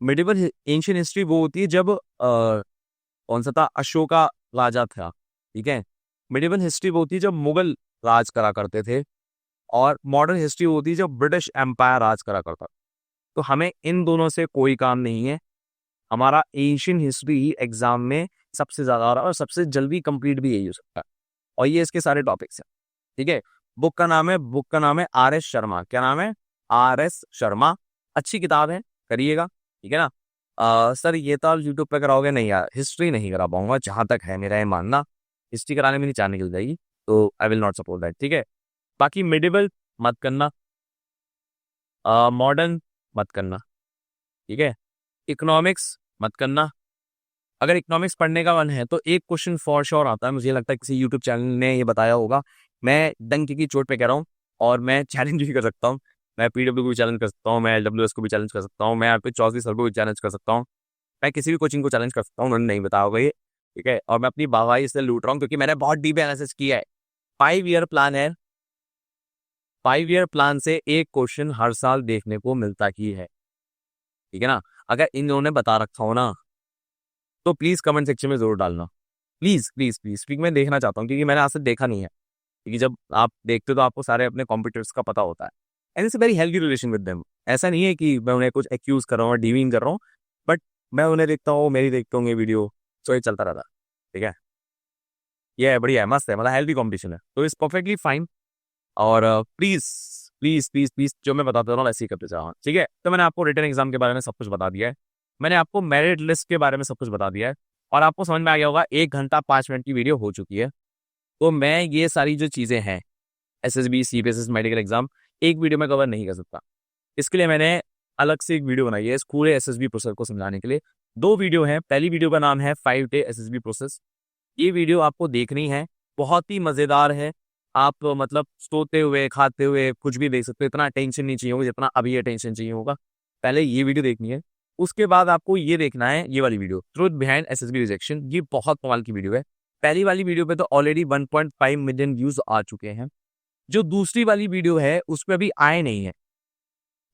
A: Medieval ancient history वो होती है जब कौन सा था, अशोका राजा था, ठीक है? मिडिवल हिस्ट्री वो होती है जब मुगल राज करा करते थे, और मॉडर्न हिस्ट्री वो होती है जब ब्रिटिश एम्पायर राज करा करता। तो हमें इन दोनों से कोई काम नहीं है। हमारा एंशियंट हिस्ट्री ही एग्जाम में सबसे ज्यादा आ रहा है और सबसे जल्दी कंप्लीट भी यही हो सकता है। और ये इसके सारे टॉपिक्स हैं, ठीक है? बुक का नाम है RS शर्मा। क्या नाम है? RS शर्मा। अच्छी किताब है, करिएगा, ठीक है ना? सर ये तो आप यूट्यूब पे कराओगे? नहीं यार, हिस्ट्री नहीं करा पाऊंगा, जहां तक है मेरा ये मानना। हिस्ट्री कराने में नहीं जान निकल जाएगी, तो I will not support that, ठीक है? बाकी मिडिवल मत करना, मॉडर्न मत करना, ठीक है? इकोनॉमिक्स मत करना। अगर इकोनॉमिक्स पढ़ने का मन है तो एक क्वेश्चन फॉर श्योर आता है, मुझे लगता है किसी यूट्यूब चैनल ने ये बताया होगा। मैं डंकी की चोट पे कह रहा हूँ, और मैं चैलेंज भी कर सकता हूँ। मैं PW को भी चैलेंज कर सकता हूँ, मैं LWS को भी चैलेंज कर सकता हूँ, मैं आपके चौधरी सर को भी चैलेंज कर सकता हूँ, मैं किसी भी कोचिंग को चैलेंज कर सकता हूँ, उन्होंने नहीं बताया होगा ये, ठीक है? और मैं अपनी वाहवाही से लूट रहा हूँ, क्योंकि मैंने बहुत डीप एनालिसिस किया है। 5 ईयर प्लान है, 5 ईयर प्लान से एक क्वेश्चन हर साल देखने को मिलता ही है, ठीक है ना? अगर इन लोगों ने बता रखा हो ना, तो प्लीज कमेंट सेक्शन में जरूर डालना, प्लीज प्लीज प्लीज, क्योंकि मैं देखना चाहता हूँ, क्योंकि मैंने आज तक देखा नहीं है। क्योंकि जब आप देखते हो तो आपको सारे अपने कॉम्पिटिटर्स का पता होता है, and it's a very healthy relation with them. ऐसा नहीं है कि मैं उन्हें कुछ एक्यूज कर रहा हूँ और डीविंग कर रहा हूँ, बट मैं उन्हें देखता हूँ, मेरी देखते होंगे वीडियो, सो ये चलता रहता है, ठीक है? ये है, बढ़िया है, मस्त है, मतलब हेल्दी कॉम्पिटिशन है, तो इट्स परफेक्टली फाइन। और प्लीज प्लीज प्लीज प्लीज, जो मैं बताता हूँ ऐसे ही करते जाओ, ठीक है? तो मैंने आपको रिटर्न एग्जाम के बारे में सब कुछ बता दिया है, मैंने आपको मेरिट लिस्ट के बारे में सब कुछ बता दिया है, और आपको समझ में आ गया होगा। 1 घंटा 5 मिनट की वीडियो हो चुकी है, तो मैं ये सारी जो चीज़ें हैं, SSB, CBSS, मेडिकल एग्जाम, एक वीडियो में कवर नहीं कर सकता। इसके लिए मैंने अलग से एक वीडियो बनाई है इस पूरे SSB प्रोसेस को समझाने के लिए। 2 वीडियो हैं। पहली वीडियो का नाम है 5 डे SSB प्रोसेस। ये वीडियो आपको देखनी है, बहुत ही मज़ेदार है। आप मतलब सोते हुए, खाते हुए कुछ भी देख सकते हो, इतना टेंशन नहीं चाहिए होगा जितना अभी ये टेंशन चाहिए होगा। पहले ये वीडियो देखनी है, उसके बाद आपको ये देखना है ये वाली video, truth behind SSB rejection. ये बहुत कमाल की वीडियो है। पहली वाली वीडियो पे तो ऑलरेडी 1.5 मिलियन व्यूज आ चुके हैं, जो दूसरी वाली वीडियो है उस पर अभी आए नहीं है,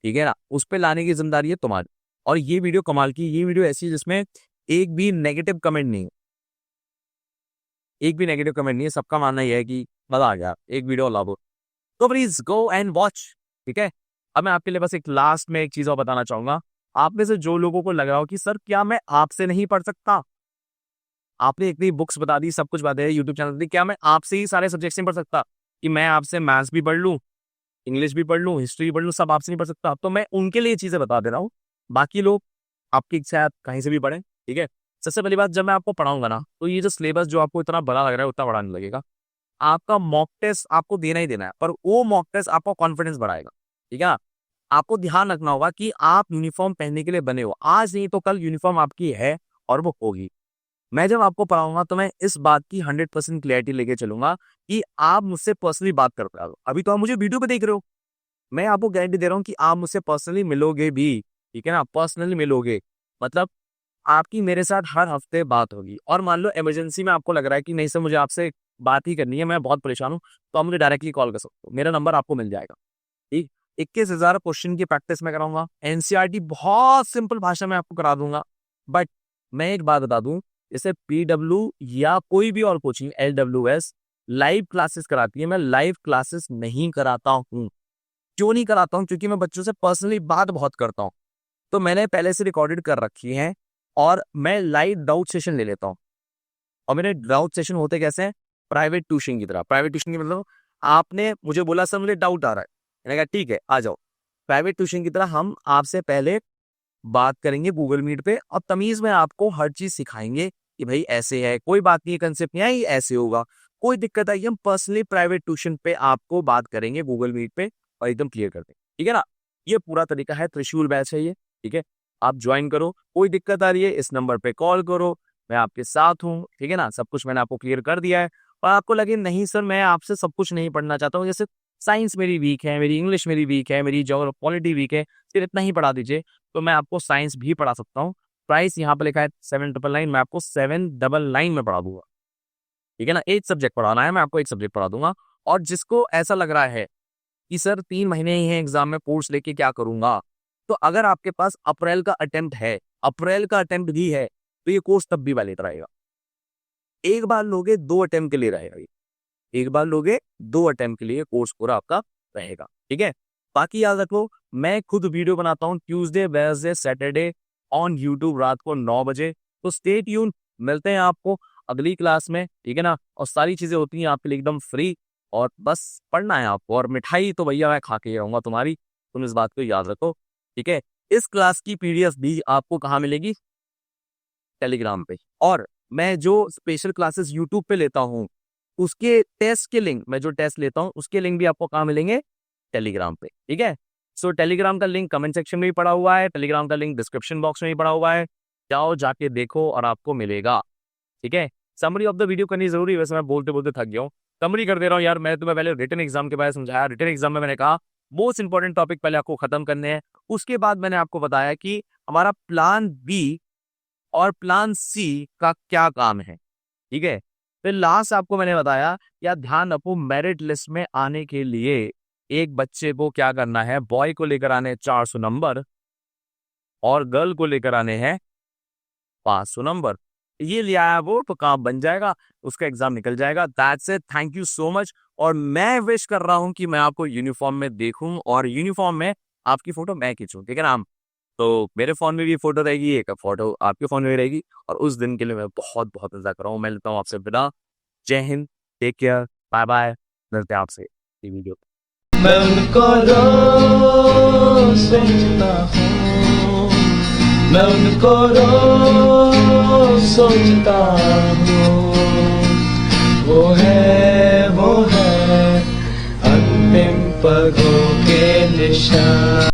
A: ठीक है ना, उस पर लाने की जिम्मेदारी है तुम्हारी। और ये वीडियो कमाल की, ये वीडियो ऐसी है जिसमें एक भी नेगेटिव कमेंट नहीं है, एक भी नेगेटिव कमेंट नहीं है। सबका मानना यह है कि मजा आ गया, एक वीडियो लाओ, तो प्लीज गो एंड वॉच, ठीक है। अब मैं आपके लिए बस एक लास्ट में एक चीज और बताना चाहूंगा। आप में से जो लोगों को लग रहा हो कि सर क्या मैं आपसे नहीं पढ़ सकता, आपने इतनी बुक्स बता दी, सब कुछ बता दिया, यूट्यूब चैनल दी, क्या मैं आपसे ही सारे सब्जेक्ट्स नहीं पढ़ सकता, कि मैं आपसे मैथ्स भी पढ़ लूँ, इंग्लिश भी पढ़ लूँ, हिस्ट्री भी पढ़ लूँ, सब आपसे नहीं पढ़ सकता। तो मैं उनके लिए चीजें बता दे रहा हूँ, बाकी लोग आपकी इच्छा है आप कहीं से भी पढ़ें, ठीक है। सबसे पहली बात, जब मैं आपको पढ़ाऊंगा ना, तो ये जो सिलेबस जो आपको इतना बड़ा लग रहा है उतना बड़ा नहीं लगेगा। आपका मॉक टेस्ट आपको देना ही देना है, पर वो मॉक टेस्ट आपको कॉन्फिडेंस बढ़ाएगा, ठीक है ना। आपको ध्यान रखना होगा कि आप यूनिफॉर्म पहनने के लिए बने हो, आज नहीं तो कल यूनिफॉर्म आपकी है और वो होगी। मैं जब आपको पढ़ाऊंगा तो मैं इस बात की 100% क्लैरिटी लेके चलूंगा कि आप मुझसे पर्सनली बात कर पाओ। अभी तो आप मुझे वीडियो पे देख रहे हो, मैं आपको गारंटी दे रहा हूँ कि आप मुझसे पर्सनली मिलोगे भी, ठीक है ना, पर्सनली मिलोगे, मतलब आपकी मेरे साथ हर हफ्ते बात होगी। और मान लो इमरजेंसी में आपको लग रहा है कि नहीं सर मुझे आपसे बात ही करनी है, मैं बहुत परेशान हूँ, तो आप मुझे डायरेक्टली कॉल कर सकते हो, मेरा नंबर आपको मिल जाएगा, ठीक। 21,000 क्वेश्चन की प्रैक्टिस मैं कराऊंगा, एनसीईआरटी बहुत सिंपल भाषा में आपको करा दूंगा। बट मैं एक बात बता दूं, जैसे पीडब्ल्यू या कोई भी और कोचिंग LWS लाइव क्लासेस कराती है, मैं लाइव क्लासेस नहीं कराता हूँ। क्यों नहीं कराता हूँ? क्योंकि मैं बच्चों से पर्सनली बात बहुत करता हूँ, तो मैंने पहले से रिकॉर्डेड कर रखी है और मैं लाइव डाउट सेशन ले लेता हूँ। और मेरे डाउट सेशन होते कैसे हैं? प्राइवेट ट्यूशन की तरह। प्राइवेट ट्यूशन की मतलब आपने मुझे बोला सर मुझे डाउट आ रहा है, मैंने कहा ठीक है आ जाओ। प्राइवेट ट्यूशन की तरह हम आपसे पहले बात करेंगे गूगल मीट पे और तमीज में आपको हर चीज सिखाएंगे कि भाई ऐसे है, कोई बात नहीं, कंसेप्ट नहीं है, ये ऐसे होगा, कोई दिक्कत आई हम पर्सनली प्राइवेट ट्यूशन पे आपको बात करेंगे गूगल मीट पे और एकदम क्लियर कर देंगे, ठीक है ना। ये पूरा तरीका है, त्रिशूल बैच है ये, ठीक है। आप ज्वाइन करो, कोई दिक्कत आ रही है इस नंबर पे कॉल करो, मैं आपके साथ हूँ, ठीक है ना। सब कुछ मैंने आपको क्लियर कर दिया है। और आपको लगे नहीं सर मैं आपसे सब कुछ नहीं पढ़ना चाहता हूँ, जैसे साइंस मेरी वीक है, मेरी इंग्लिश मेरी वीक है, मेरी ज्योग्राफी पॉलिटी वीक है, सिर्फ इतना ही पढ़ा दीजिए, तो मैं आपको साइंस भी पढ़ा सकता हूँ। प्राइस यहाँ पे लिखा है 799, मैं आपको 799 में पढ़ा दूंगा, ठीक है ना। एक सब्जेक्ट पढ़ाना है, मैं आपको एक सब्जेक्ट पढ़ा दूंगा। और जिसको ऐसा लग रहा है कि सर 3 महीने ही है एग्जाम में, कोर्स लेके क्या करूंगा, तो अगर आपके पास अप्रैल का अटेम्प्ट है, अप्रैल का अटेम्प्ट भी है, तो ये कोर्स तब भी वैलिड रहेगा। एक बार लोगे 2 अटेम्प्ट के लिए रहेगा ये, एक बार लोगे 2 अटेम्प्ट के लिए कोर्स पूरा आपका रहेगा, ठीक है। बाकी याद रखो, मैं खुद वीडियो बनाता हूँ Tuesday Wednesday Saturday on YouTube रात को 9 बजे, तो स्टे ट्यून, मिलते हैं आपको अगली क्लास में, ठीक है ना। और सारी चीजें होती हैं आपके लिए एकदम फ्री, और बस पढ़ना है आपको, और मिठाई तो भैया मैं खा के ही रहूंगा तुम्हारी, तुम इस बात को याद रखो, ठीक है। इस क्लास की PDF भी आपको कहाँ मिलेगी? टेलीग्राम पे। और मैं जो स्पेशल क्लासेस यूट्यूब पे लेता हूँ उसके टेस्ट के लिंक, मैं जो टेस्ट लेता हूँ उसके लिंक भी आपको कहाँ मिलेंगे? टेलीग्राम पे, ठीक है। सो टेलीग्राम का लिंक कमेंट सेक्शन में भी पड़ा हुआ है, टेलीग्राम का लिंक डिस्क्रिप्शन बॉक्स में भी पड़ा हुआ है, जाओ जाके देखो और आपको मिलेगा, ठीक है। समरी ऑफ द वीडियो करनी जरूरी है, वैसे मैं बोलते बोलते थक गया हूँ, समरी कर दे रहा हूँ यार। मैं तुम्हें पहले रिटन एग्जाम के बारे में समझाया, रिटन एग्जाम में मैंने कहा मोस्ट इंपॉर्टेंट टॉपिक पहले आपको खत्म करने हैं, उसके बाद मैंने आपको बताया कि हमारा प्लान बी और प्लान सी का क्या काम है, ठीक है। फिर लास्ट आपको मैंने बताया या ध्यान रखो, मेरिट लिस्ट में आने के लिए एक बच्चे को क्या करना है, बॉय को लेकर आने 400 नंबर और गर्ल को लेकर आने हैं 500 नंबर। ये ले आया वो तो काम बन जाएगा, उसका एग्जाम निकल जाएगा। That's it, thank you so much. और मैं विश कर रहा हूं कि मैं आपको यूनिफॉर्म में देखूं और यूनिफॉर्म में आपकी फोटो मैं खींचूं, ठीक है ना। तो मेरे फोन में भी फोटो रहेगी, एक फोटो आपके फोन में भी रहेगी, और उस दिन के लिए मैं बहुत बहुत इंतजार कर रहा हूँ। मैं लेता हूँ आपसे विदा, जय Hind, take care, bye bye, मिलते हैं आपसे ये वीडियो।
B: मैं उनको रोज सोचता हूँ, मैं उनको रोज सोचता हूँ, वो है अंतिम पगों के निशान।